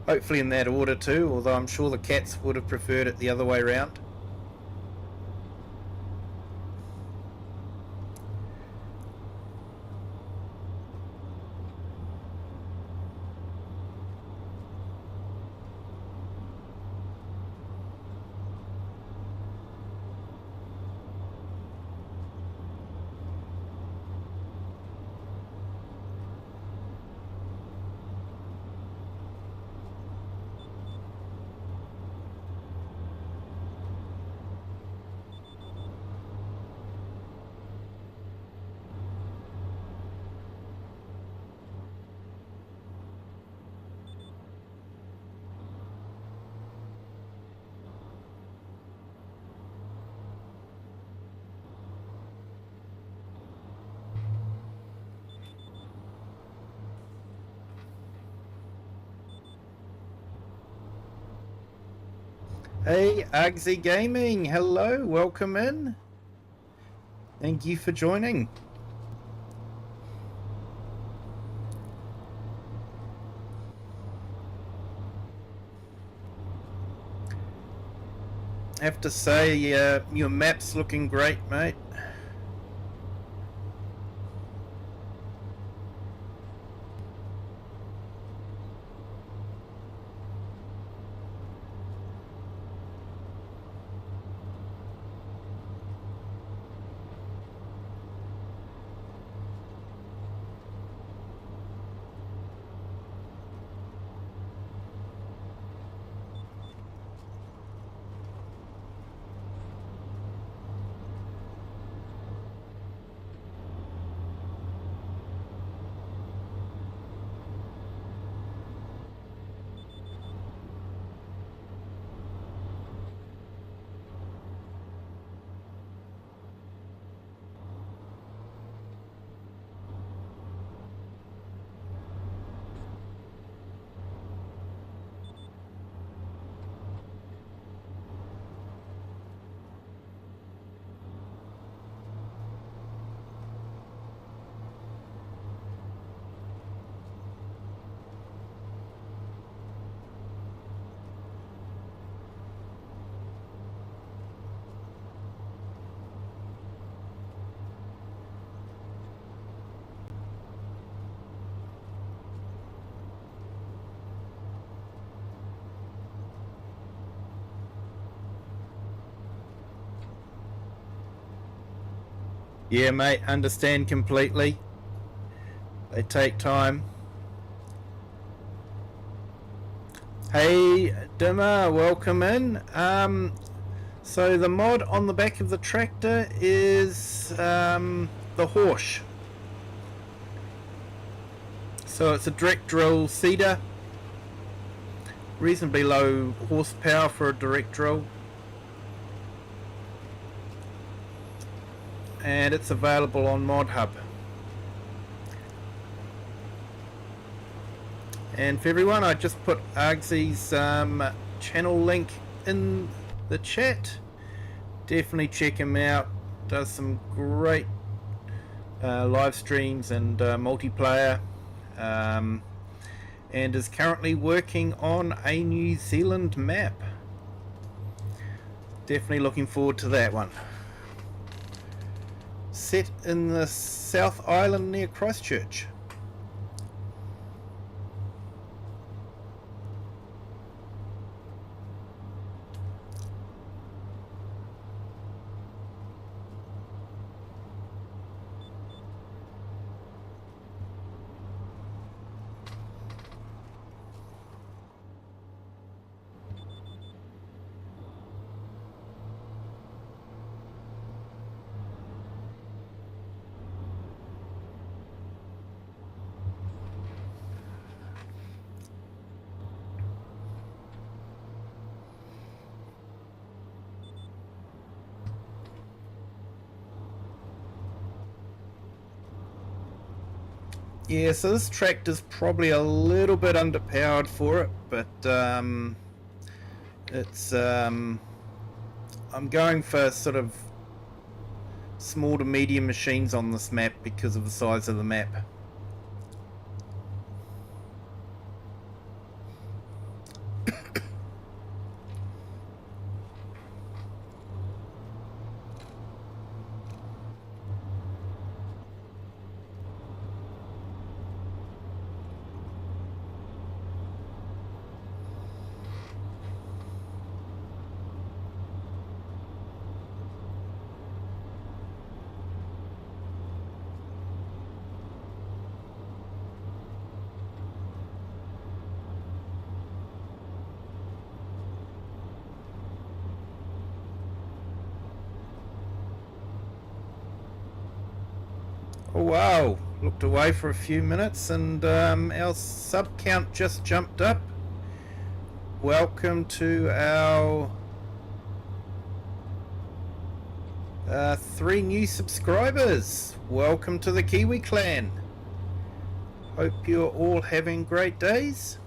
Hopefully in that order too, although I'm sure the cats would have preferred it the other way round. Hey, Agsy Gaming, hello, welcome in. Thank you for joining. have to say, your map's looking great, mate. Yeah, mate, understand completely. They take time. Hey, Dimmer, welcome in. So the mod on the back of the tractor is the Horsch. So it's a direct drill seeder. Reasonably low horsepower for a direct drill. And it's available on Mod Hub. And for everyone, I just put Argsy's channel link in the chat. Definitely check him out. Does some great live streams and multiplayer. And is currently working on a New Zealand map. Definitely looking forward to that one. Set in the South Island near Christchurch. Yeah, so this tractor's probably a little bit underpowered for it, but it's I'm going for sort of small to medium machines on this map because of the size of the map. Oh wow, looked away for a few minutes and our sub count just jumped up. Welcome to our 3 new subscribers. Welcome to the Kiwi clan. Hope you're all having great days.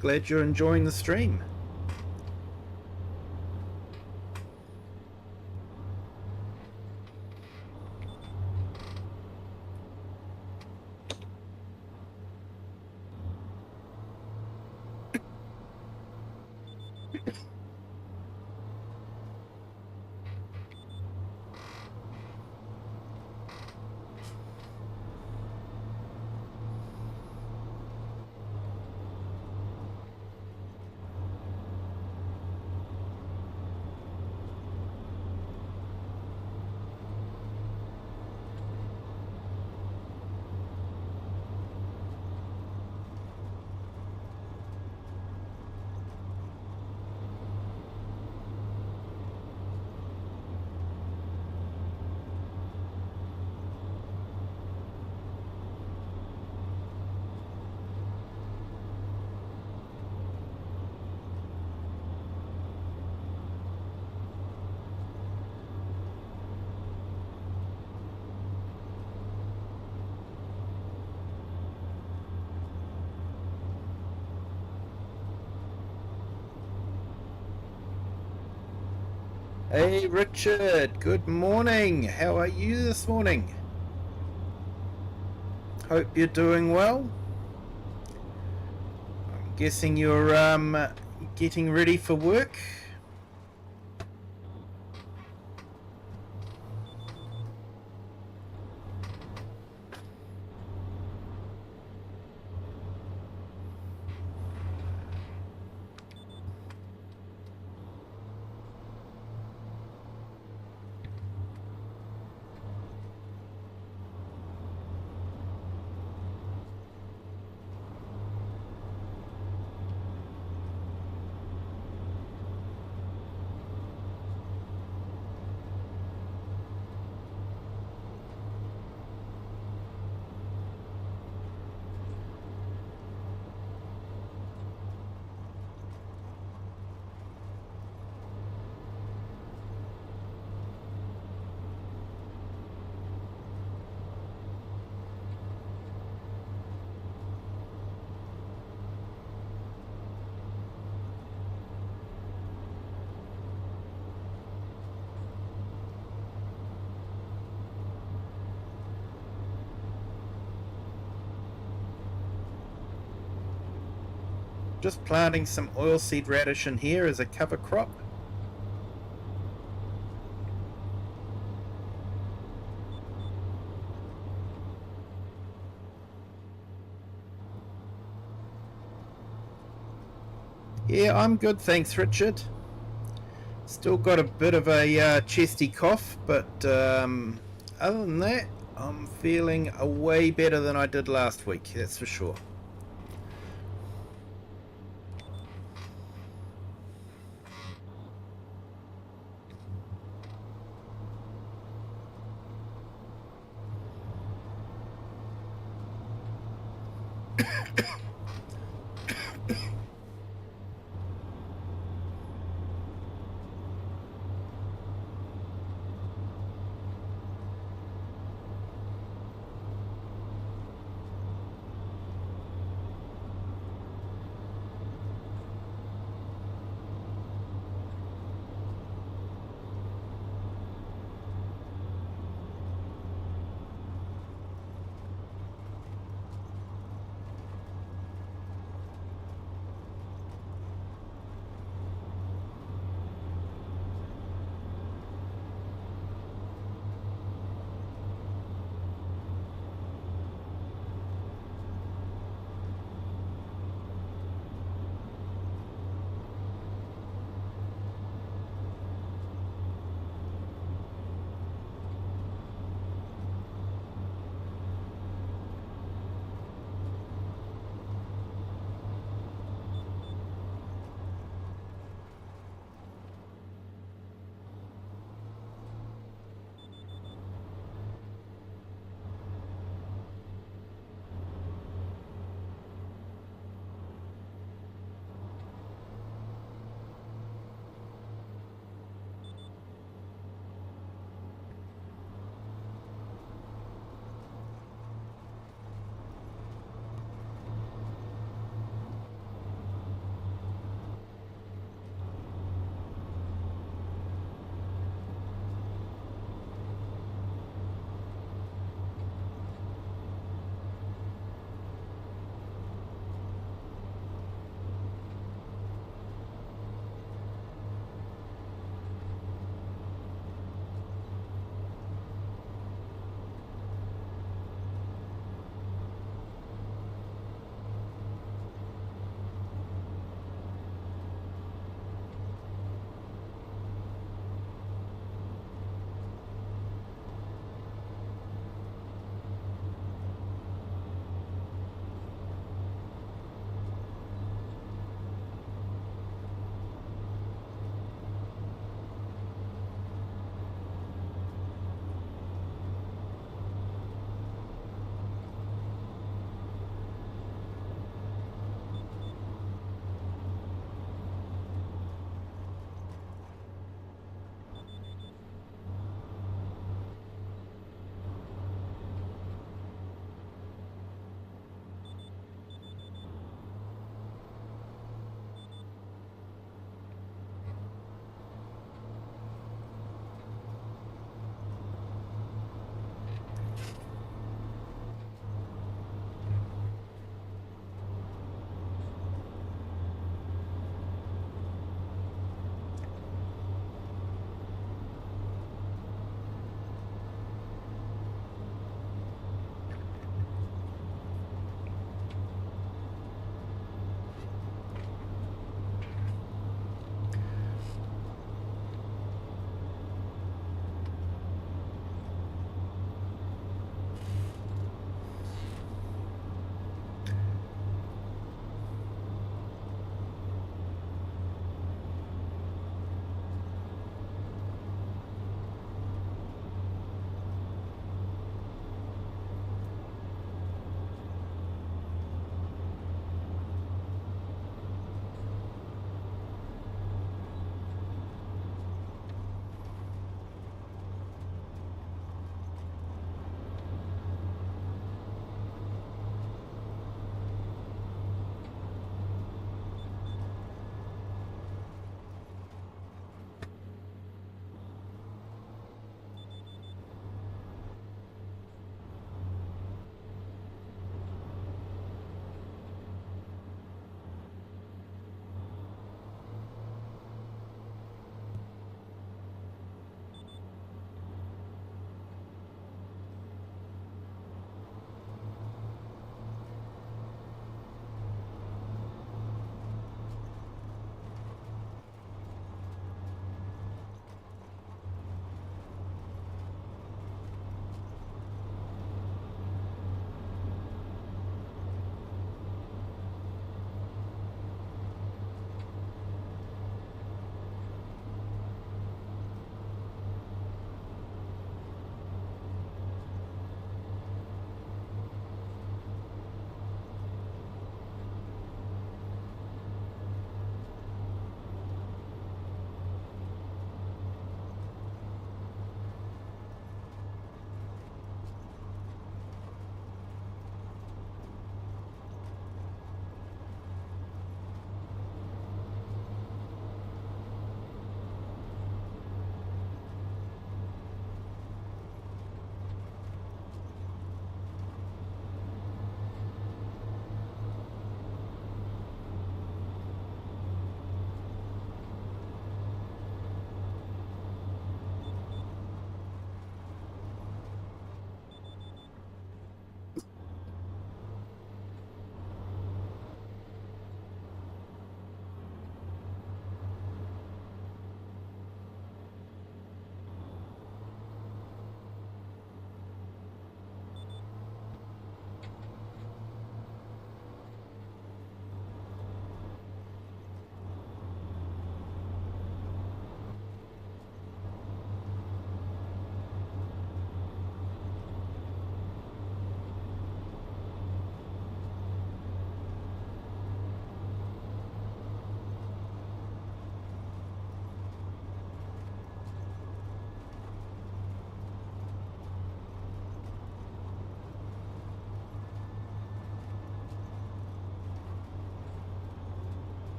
Glad you're enjoying the stream. Hey Richard, good morning. How are you this morning? Hope you're doing well. I'm guessing you're getting ready for work. Just planting some oilseed radish in here as a cover crop. Yeah, I'm good, thanks, Richard. Still got a bit of a chesty cough, but other than that, I'm feeling way better than I did last week, that's for sure.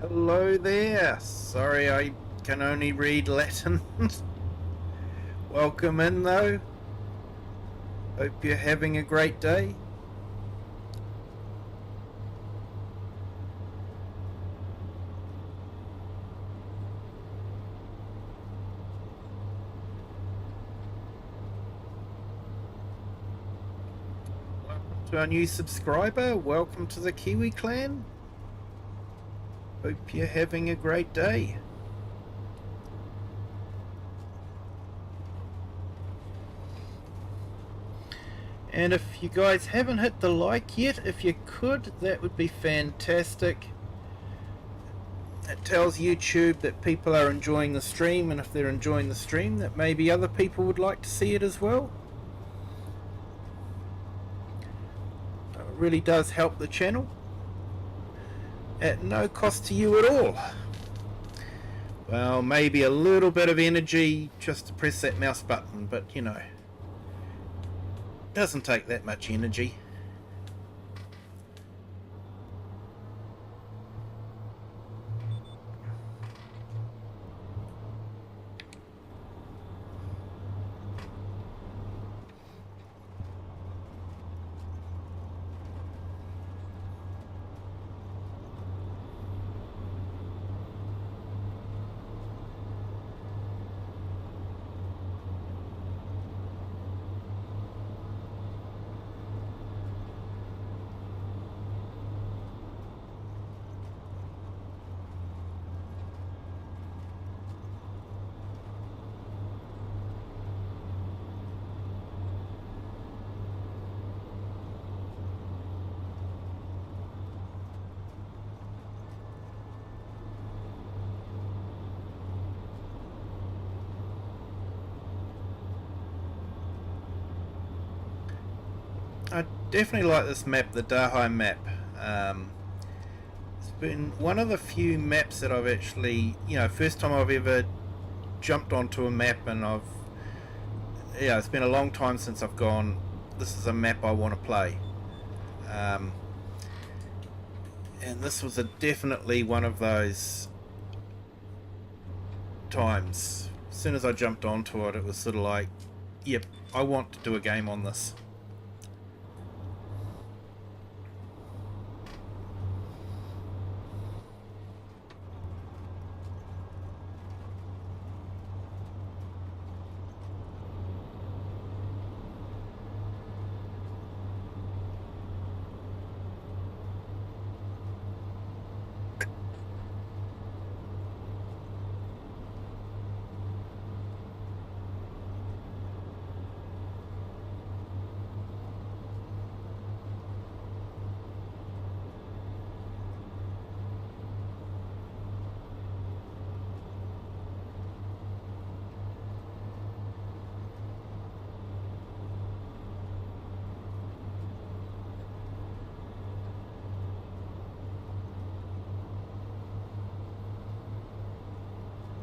Hello there. Sorry, I can only read Latin. Welcome in, though. Hope you're having a great day. Welcome to our new subscriber. Welcome to the Kiwi clan. Hope you're having a great day. And if you guys haven't hit the like yet, if you could, that would be fantastic. It tells YouTube that people are enjoying the stream, and if they're enjoying the stream, that maybe other people would like to see it as well. It really does help the channel. At no cost to you at all. Well, maybe a little bit of energy just to press that mouse button, but you know, doesn't take that much energy. I definitely like this map, the Daheim map. It's been one of the few maps that I've actually, first time I've ever jumped onto a map, and it's been a long time since I've gone, this is a map I want to play. And this was definitely one of those times. As soon as I jumped onto it, it was sort of like, yep, I want to do a game on this.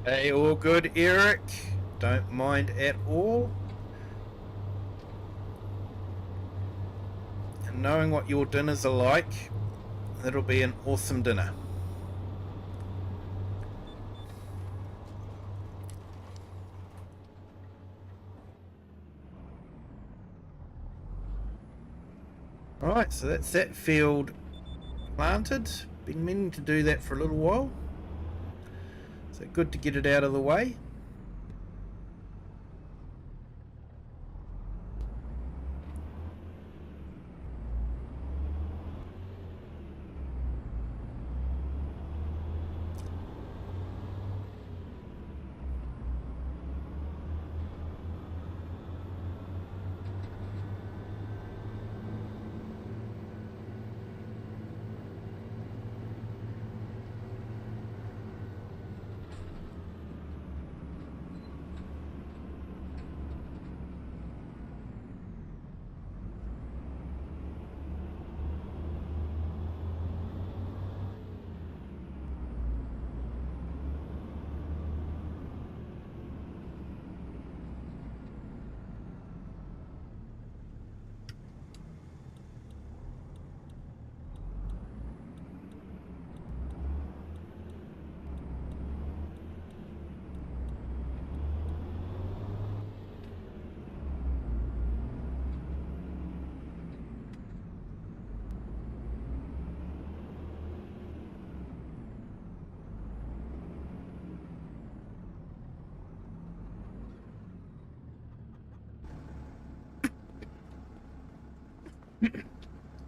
Hey, all good, Eric. Don't mind at all. And knowing what your dinners are like, that'll be an awesome dinner. Alright, so that's that field planted. Been meaning to do that for a little while. So good to get it out of the way.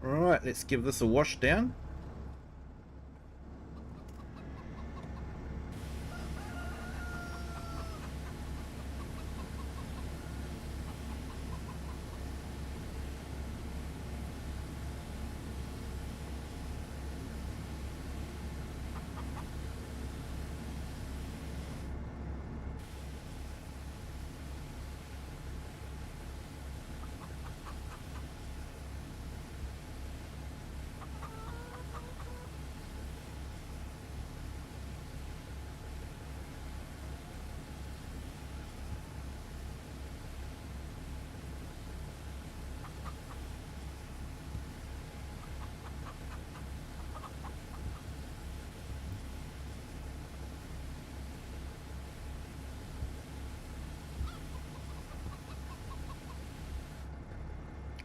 Alright, let's give this a wash down.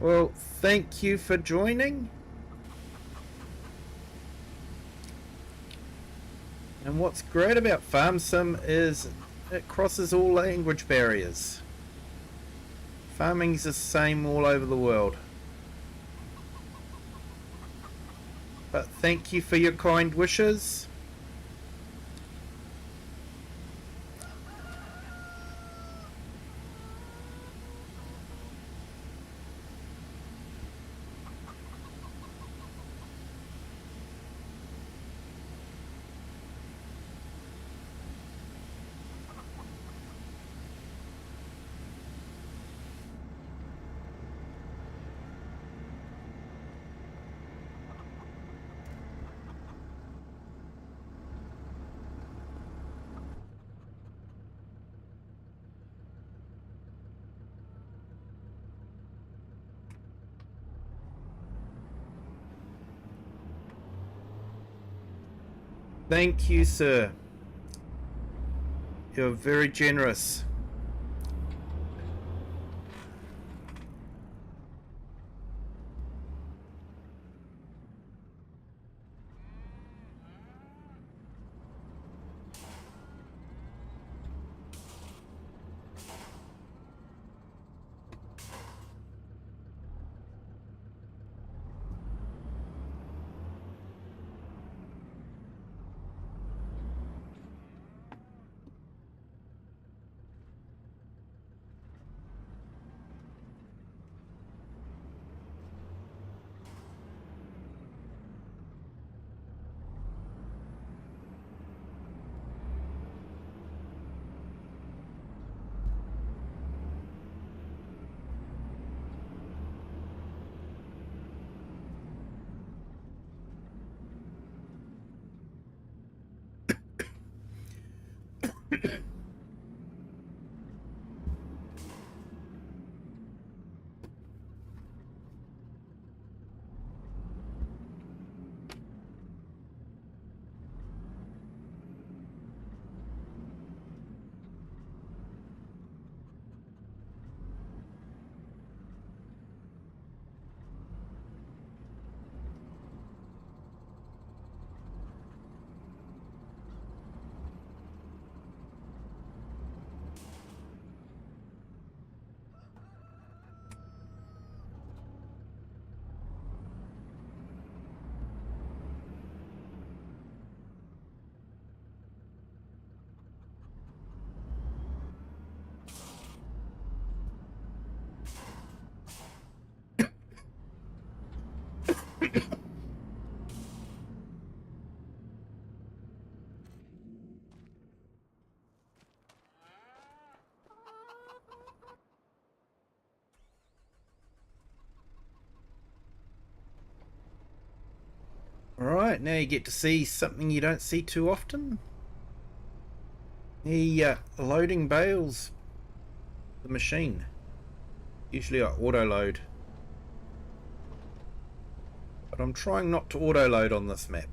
Well, thank you for joining. And what's great about Farm Sim is it crosses all language barriers. Farming's the same all over the world. But thank you for your kind wishes. Thank you, sir. You're very generous. Alright, now you get to see something you don't see too often. The loading bales, the machine. Usually I auto load. But I'm trying not to auto load on this map.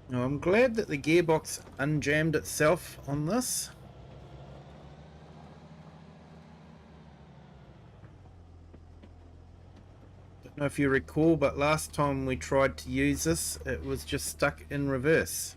Now, I'm glad that the gearbox unjammed itself on this. Don't know if you recall, but last time we tried to use this, it was just stuck in reverse.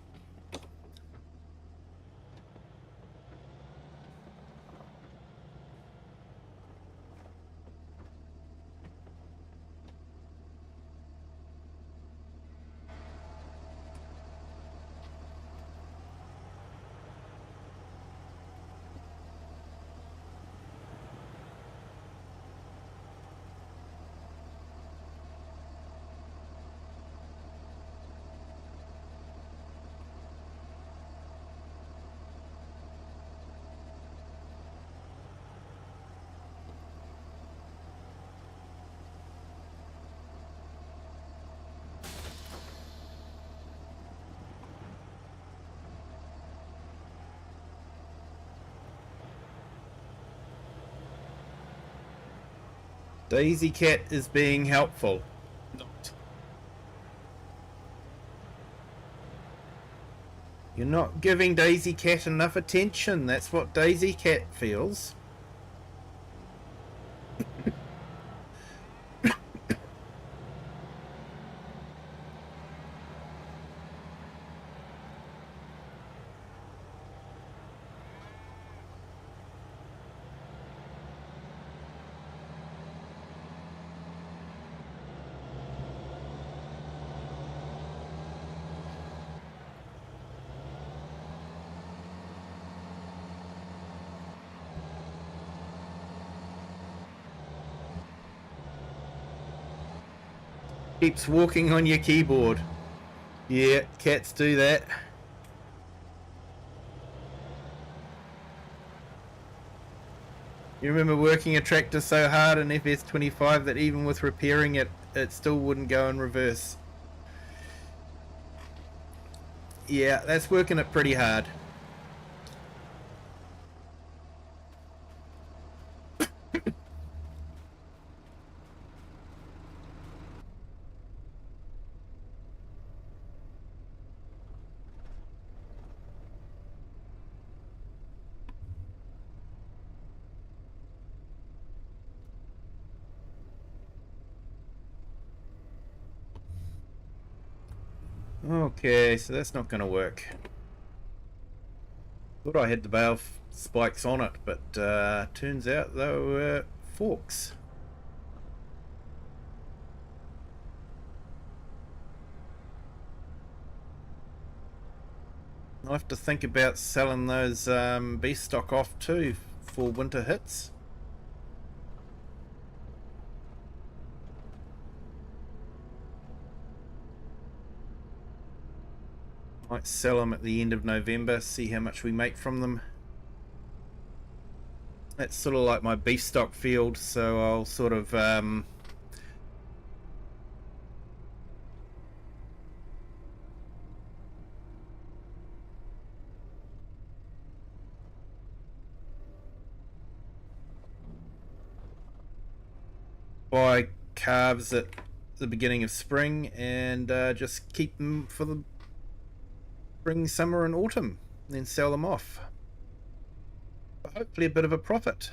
Daisy Cat is being helpful. You're not giving Daisy Cat enough attention. That's what Daisy Cat feels. Keeps walking on your keyboard. Yeah, cats do that. You remember working a tractor so hard in FS25 that even with repairing it, it still wouldn't go in reverse. Yeah, that's working it pretty hard. Okay, so that's not going to work. Thought I had the bale spikes on it, but turns out they were forks. I'll have to think about selling those beef stock off too for winter hits. Might sell them at the end of November, see how much we make from them. That's sort of like my beef stock field, so I'll sort of buy calves at the beginning of spring and just keep them for the spring, summer and autumn, and then sell them off. But hopefully a bit of a profit.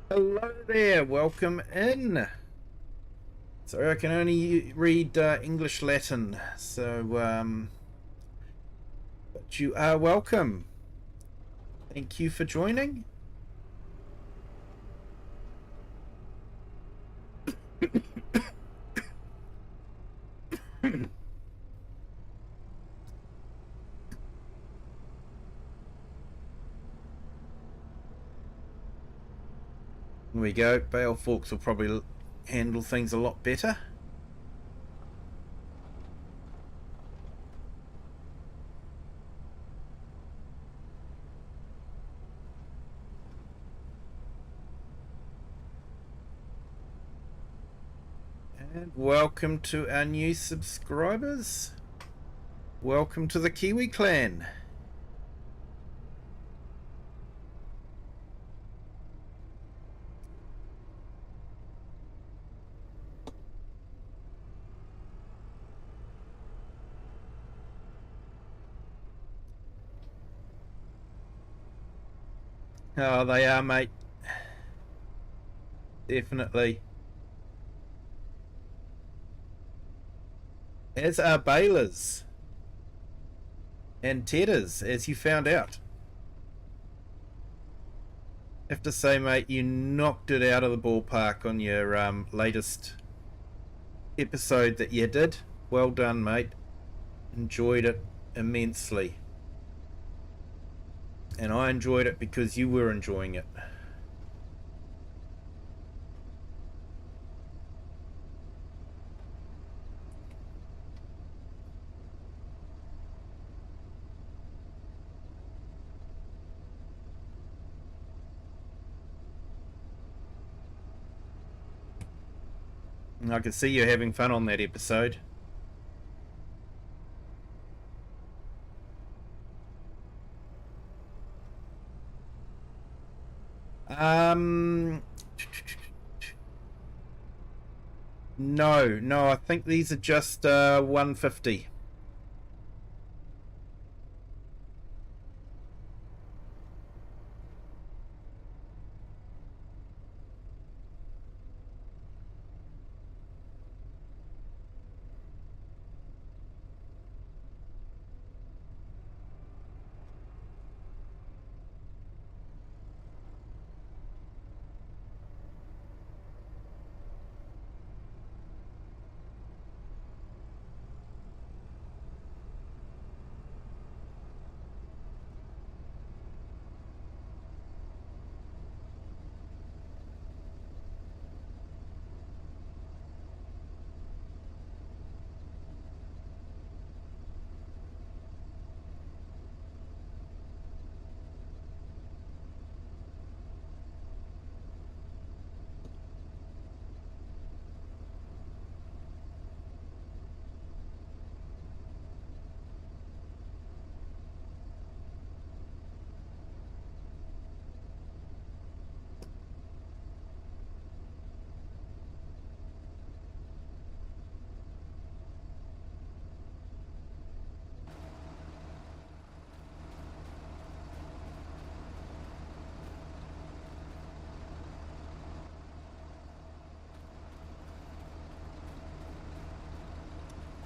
Hello there, welcome in. Sorry, I can only read English Latin, so but you are welcome. Thank you for joining. There we go. Bale forks will probably handle things a lot better. And welcome to our new subscribers. Welcome to the Kiwi clan. Oh, they are, mate. Definitely. As are balers and tedders, as you found out. Have to say, mate, you knocked it out of the ballpark on your latest episode that you did. Well done, mate. Enjoyed it immensely. And I enjoyed it because you were enjoying it. And I can see you having fun on that episode. Um, no, I think these are just 150.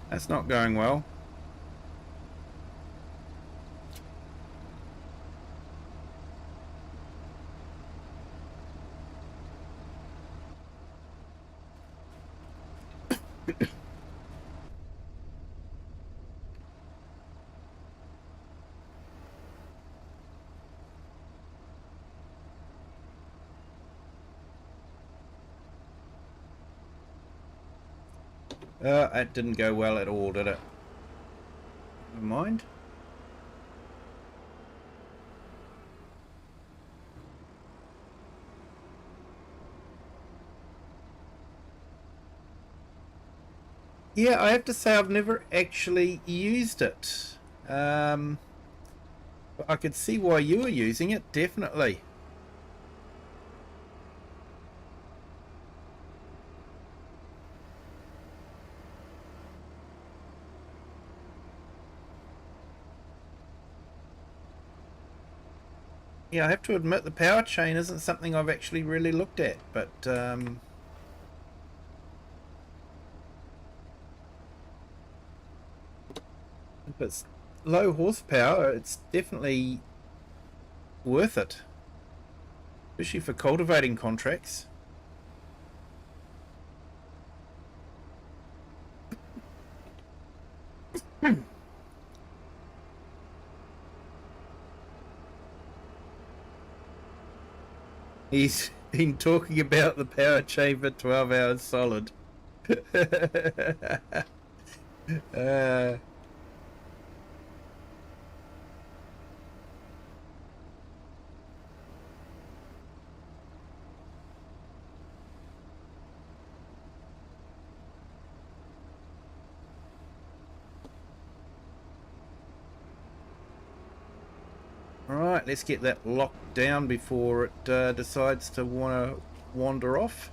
That's not going well. It didn't go well at all, did it? Never mind. Yeah, I have to say I've never actually used it. But I could see why you were using it, definitely. Yeah, I have to admit the power chain isn't something I've actually really looked at, but if it's low horsepower, it's definitely worth it, especially for cultivating contracts. He's been talking about the power chain for 12 hours solid. uh, Alright, let's get that locked down before it decides to want to wander off.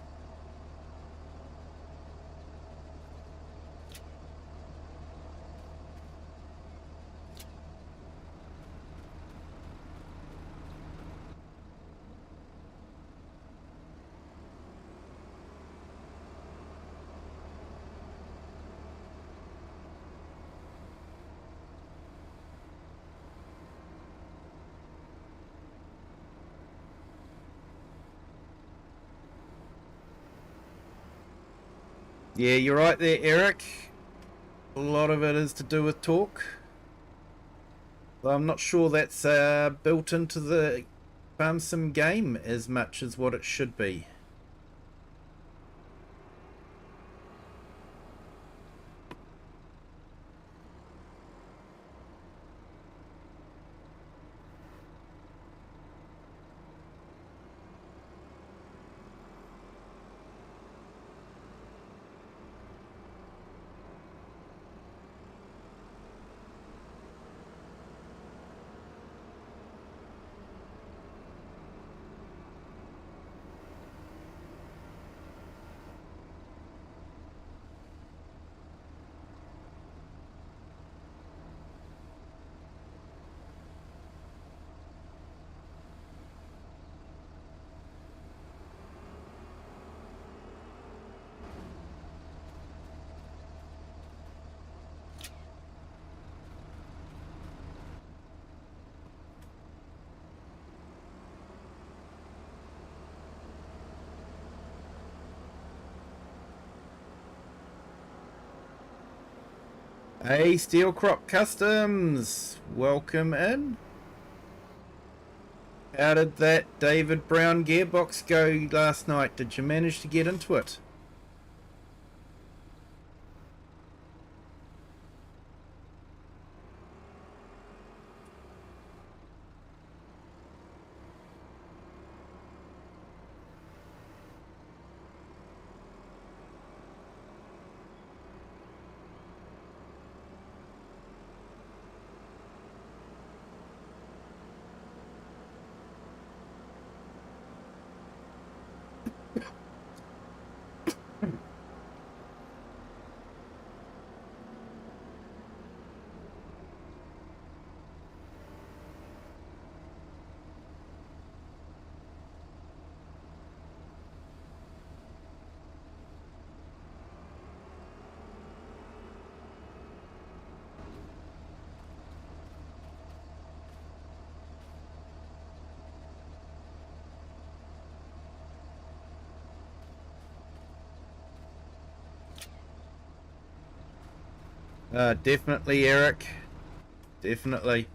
Yeah, you're right there, Eric. A lot of it is to do with talk. Though I'm not sure that's built into the farm sim game as much as what it should be. Hey, Steel Crop Customs, welcome in. How did that David Brown gearbox go last night? Did you manage to get into it? Definitely, Eric. Definitely.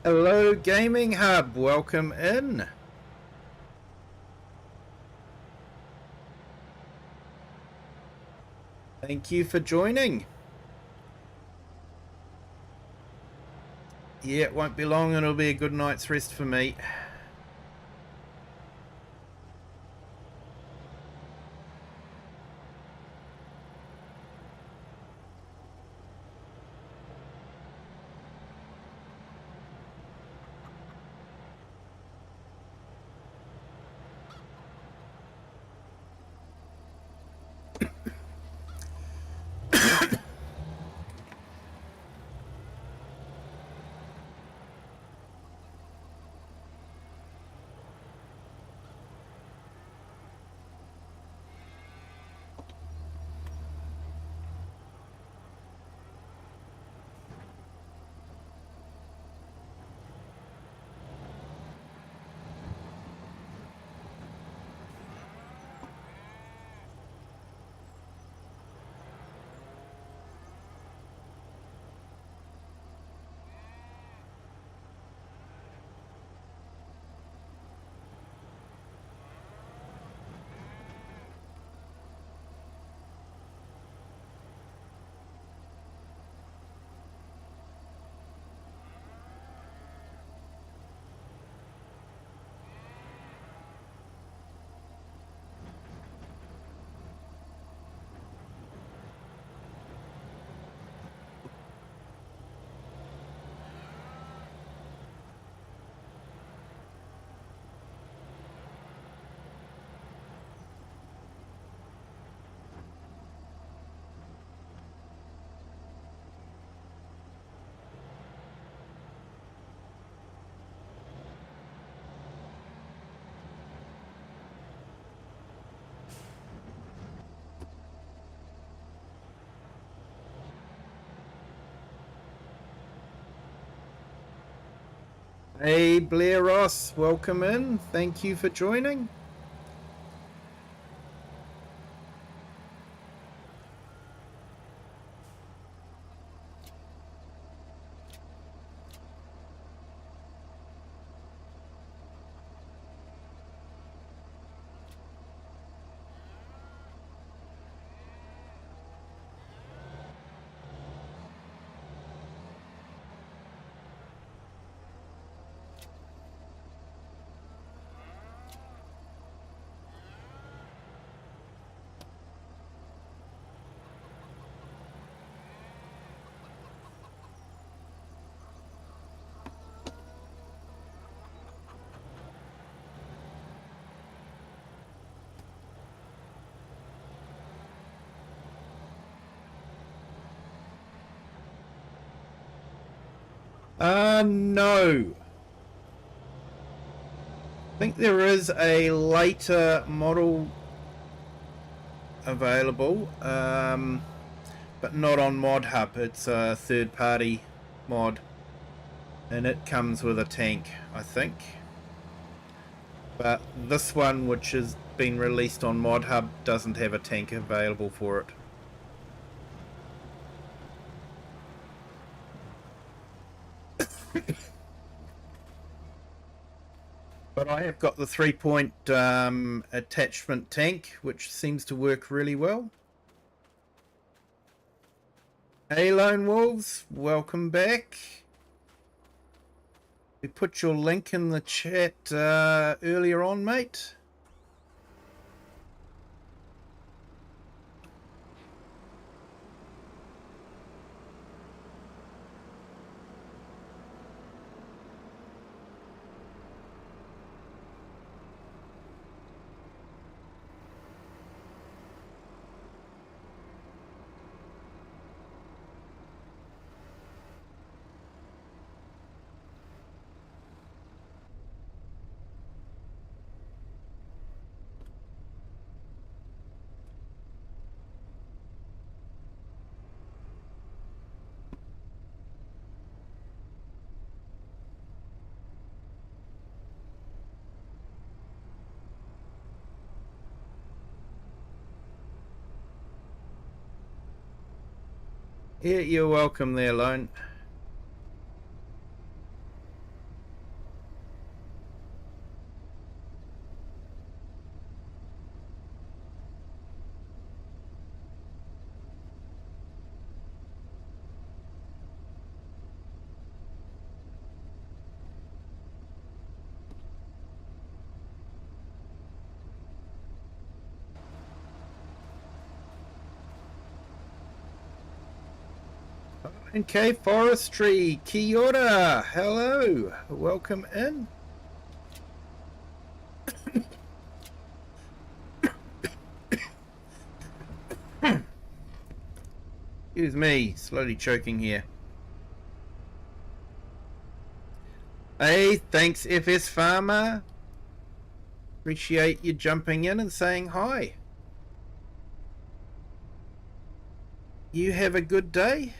Hello, Gaming Hub. Welcome in. Thank you for joining. Yeah, it won't be long and it'll be a good night's rest for me. Hey Blair Ross, welcome in. Thank you for joining. No. I think there is a later model available, but not on Mod Hub. It's a third-party mod, and it comes with a tank, I think. But this one, which has been released on Mod Hub, doesn't have a tank available for it. But I have got the 3-point attachment tank, which seems to work really well. Hey Lone Wolves, welcome back. We put your link in the chat earlier on, mate. Yeah, you're welcome there, Lone. Okay, Forestry, kia ora, hello, welcome in. Excuse me, slowly choking here. Hey, thanks FS Farmer. Appreciate you jumping in and saying hi. You have a good day?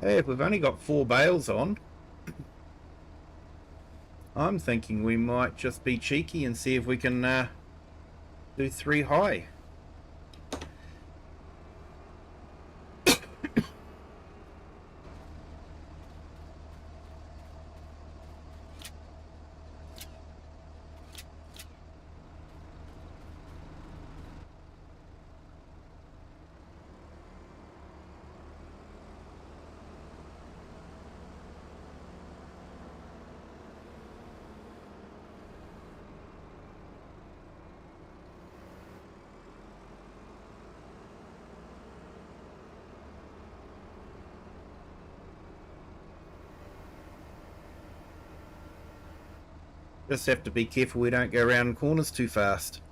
Hey, if we've only got 4 bales on, I'm thinking we might just be cheeky and see if we can do 3 high. Just have to be careful we don't go around corners too fast.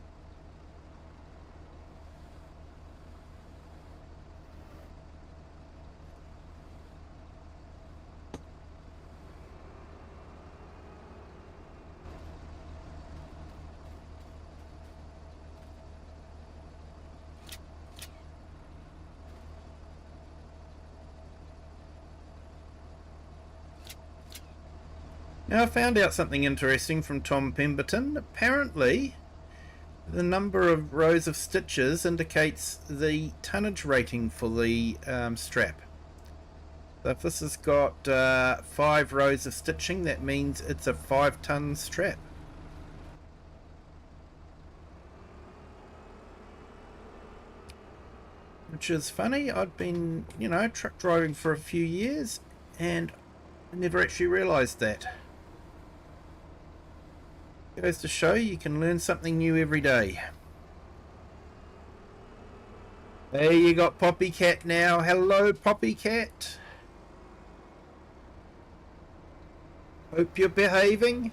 Now I found out something interesting from Tom Pemberton. Apparently, the number of rows of stitches indicates the tonnage rating for the strap. So if this has got 5 rows of stitching, that means it's a 5-ton strap. Which is funny. I'd been, truck driving for a few years and I never actually realised that. Goes to show you can learn something new every day. Hey, you got Poppy Cat now. Hello, Poppy Cat. Hope you're behaving.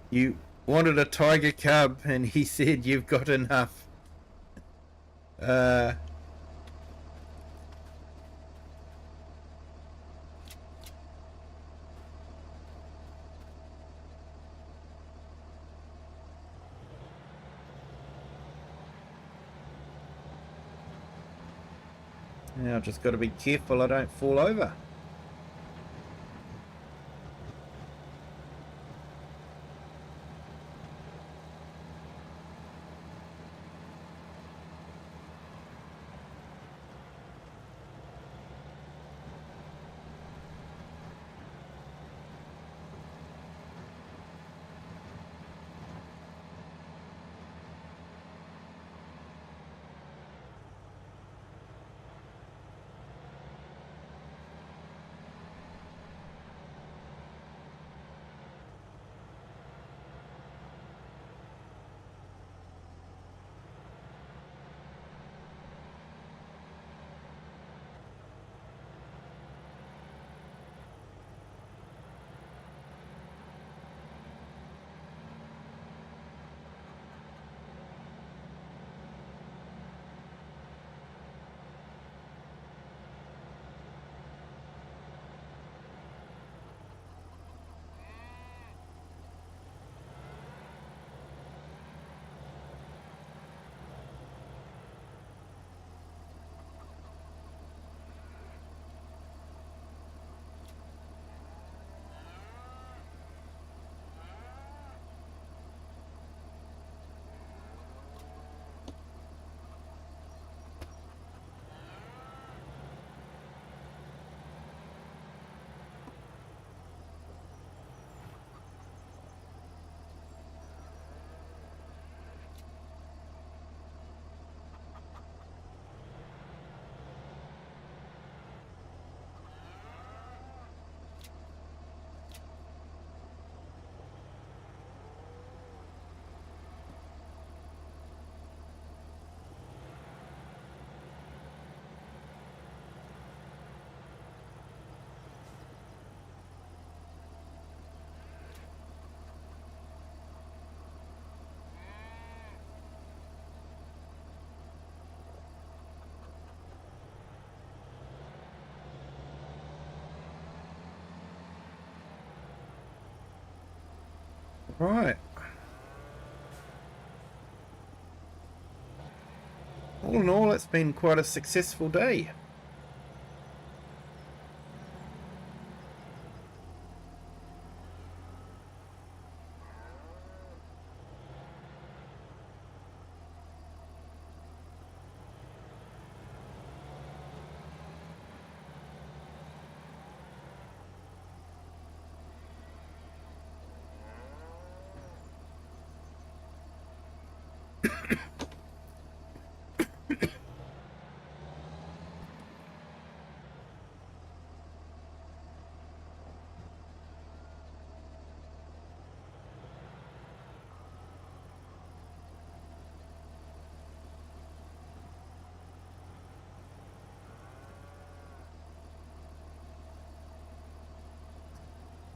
You wanted a tiger cub and he said you've got enough. Yeah, I've just got to be careful I don't fall over. Right. All in all, it's been quite a successful day.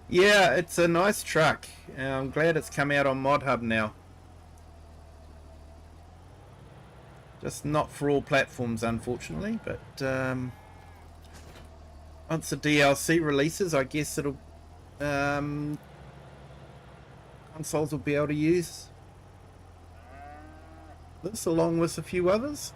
Yeah, it's a nice truck. I'm glad it's come out on Mod Hub now. Just not for all platforms, unfortunately, but once the DLC releases, I guess it'll consoles will be able to use this along with a few others.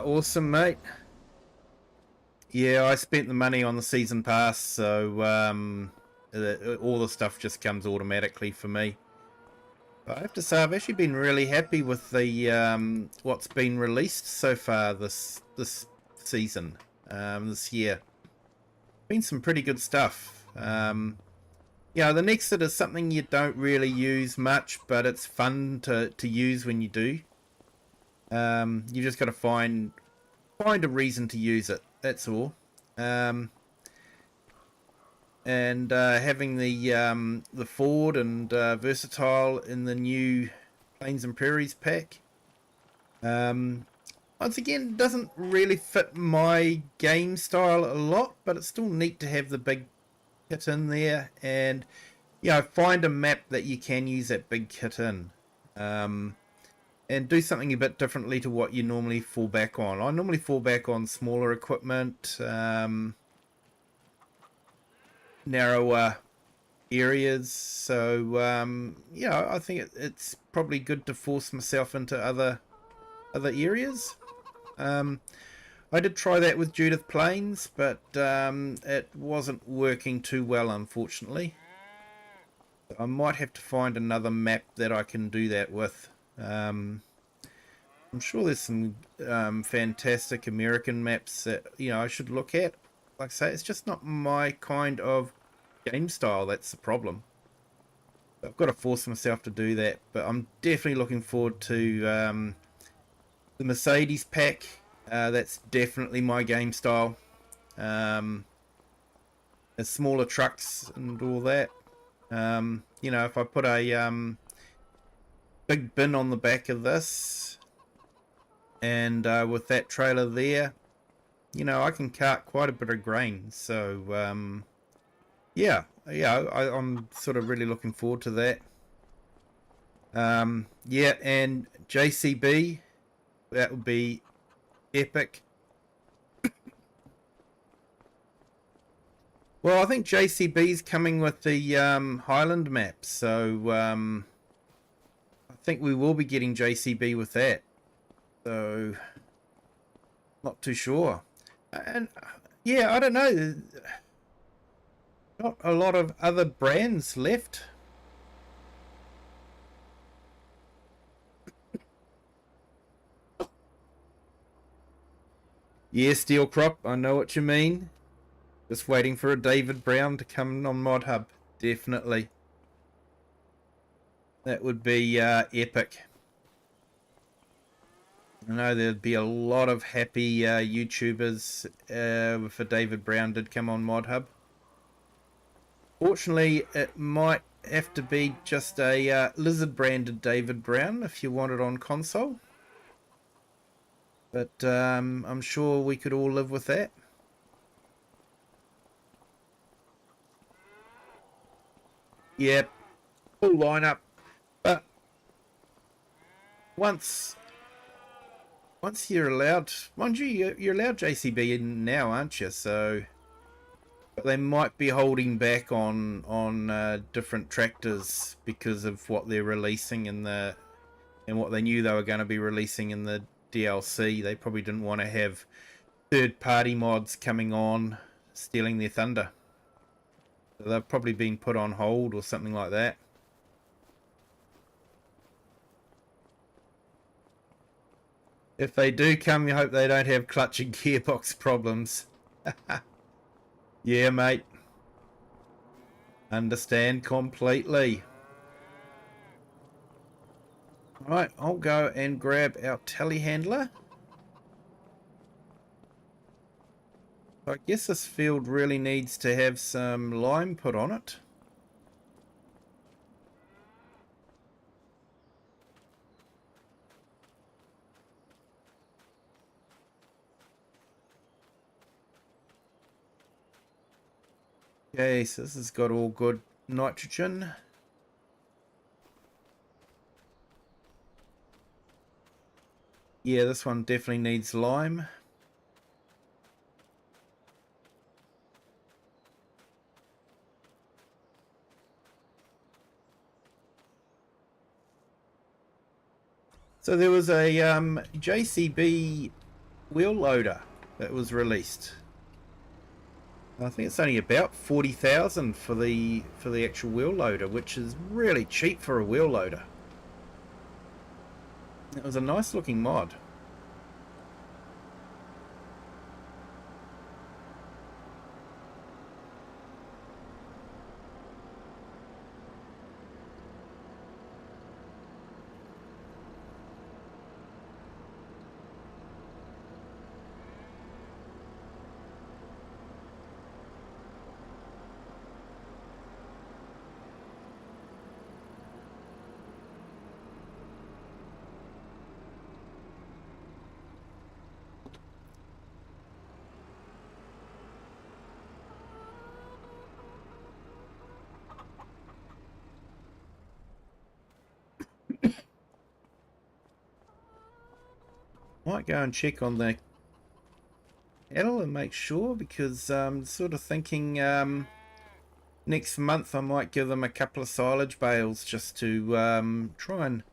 Awesome, mate. Yeah, I spent the money on the season pass, so all the stuff just comes automatically for me. But I have to say, I've actually been really happy with the what's been released so far this season, this year. Been some pretty good stuff. Yeah, the Nexit is something you don't really use much, but it's fun to use when you do. You just got to find a reason to use it. That's all. And having the Ford and Versatile in the new Plains and Prairies pack. Once again, doesn't really fit my game style a lot, but it's still neat to have the big kit in there, and find a map that you can use that big kit in. And do something a bit differently to what you normally fall back on. I normally fall back on smaller equipment, narrower areas. So I think it's probably good to force myself into other areas. I did try that with Judith Plains, but it wasn't working too well, unfortunately. I might have to find another map that I can do that with. I'm sure there's some fantastic American maps that I should look at. Like I say, it's just not my kind of game style. That's the problem. I've got to force myself to do that. But I'm definitely looking forward to the Mercedes pack. That's definitely my game style. The smaller trucks and all that. If I put a big bin on the back of this, and with that trailer there, I can cart quite a bit of grain. So I'm sort of really looking forward to that. And JCB, that would be epic. Well, I think JCB's coming with the Highland map, so I think we will be getting JCB with that. So, not too sure. And yeah, I don't know. Not a lot of other brands left. Yeah, Steel Crop, I know what you mean. Just waiting for a David Brown to come on Mod Hub. Definitely. That would be epic. I know there'd be a lot of happy YouTubers if a David Brown did come on Mod Hub. Fortunately, it might have to be just a lizard branded David Brown if you want it on console. But I'm sure we could all live with that. Yep, full lineup. But once you're allowed, mind you, you're allowed JCB in now, aren't you? So but they might be holding back on different tractors because of what they're releasing in the and what they knew they were going to be releasing in the DLC. They probably didn't want to have third-party mods coming on stealing their thunder. So they've probably been put on hold or something like that. If they do come, you hope they don't have clutch and gearbox problems. Yeah, mate. Understand completely. Alright, I'll go and grab our telehandler. I guess this field really needs to have some lime put on it. Okay, so this has got all good nitrogen. Yeah, this one definitely needs lime. So there was a JCB wheel loader that was released. I think it's only about 40,000 for the actual wheel loader, which is really cheap for a wheel loader. It was a nice looking mod. Might go and check on the cattle and make sure, because sort of thinking next month I might give them a couple of silage bales just to try and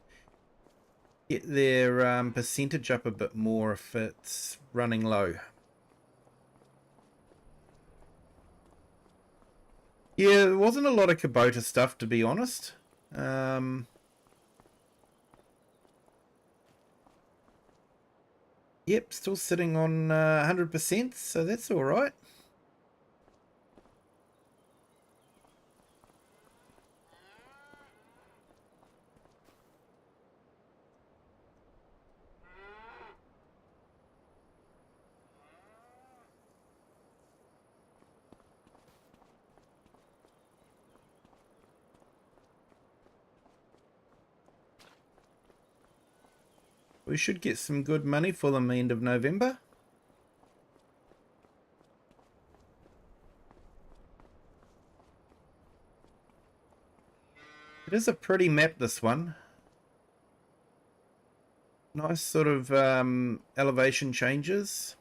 get their percentage up a bit more if it's running low. Yeah, there wasn't a lot of Kubota stuff, to be honest. Yep, still sitting on 100%, so that's all right. We should get some good money for them end of November. It is a pretty map, this one. Nice sort of elevation changes.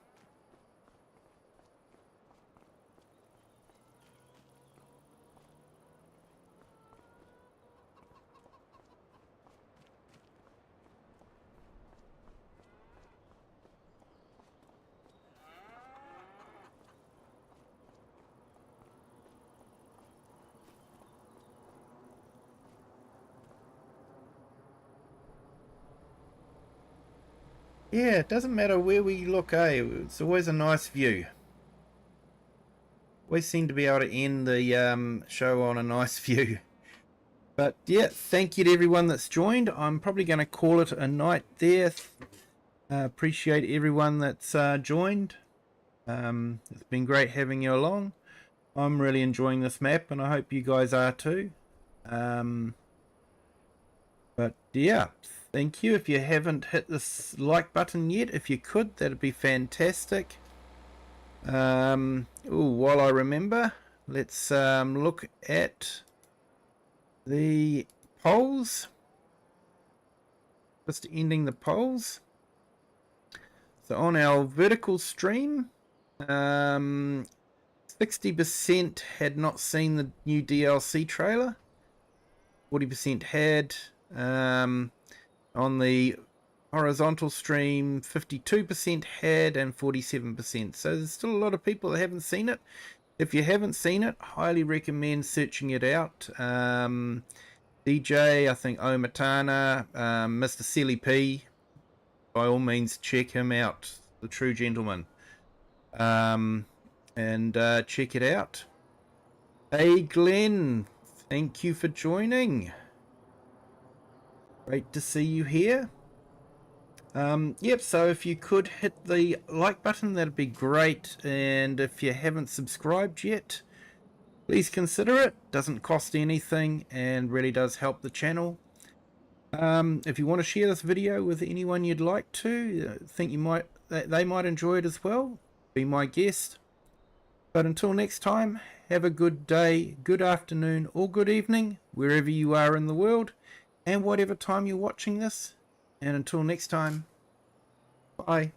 Yeah, it doesn't matter where we look, eh? It's always a nice view. We seem to be able to end the show on a nice view. But yeah, thank you to everyone that's joined. I'm probably going to call it a night there. Appreciate everyone that's joined. It's been great having you along. I'm really enjoying this map, and I hope you guys are too. But yeah, thank you. If you haven't hit this like button yet, if you could, that'd be fantastic. While I remember, let's look at the polls. Just ending the polls. So on our vertical stream, 60% had not seen the new DLC trailer. 40% had. On the horizontal stream, 52% had and 47%. So there's still a lot of people that haven't seen it. If you haven't seen it, highly recommend searching it out. DJ, I think Omatana, Mr. Silly P, by all means check him out, the true gentleman. And check it out. Hey Glenn, thank you for joining. Great to see you here. Yep, so if you could hit the like button, that'd be great. And if you haven't subscribed yet, please consider it. Doesn't cost anything and really does help the channel. If you want to share this video with anyone you'd like to, think they might enjoy it as well, be my guest. But until next time, have a good day, good afternoon, or good evening, wherever you are in the world, and whatever time you're watching this. And until next time, bye.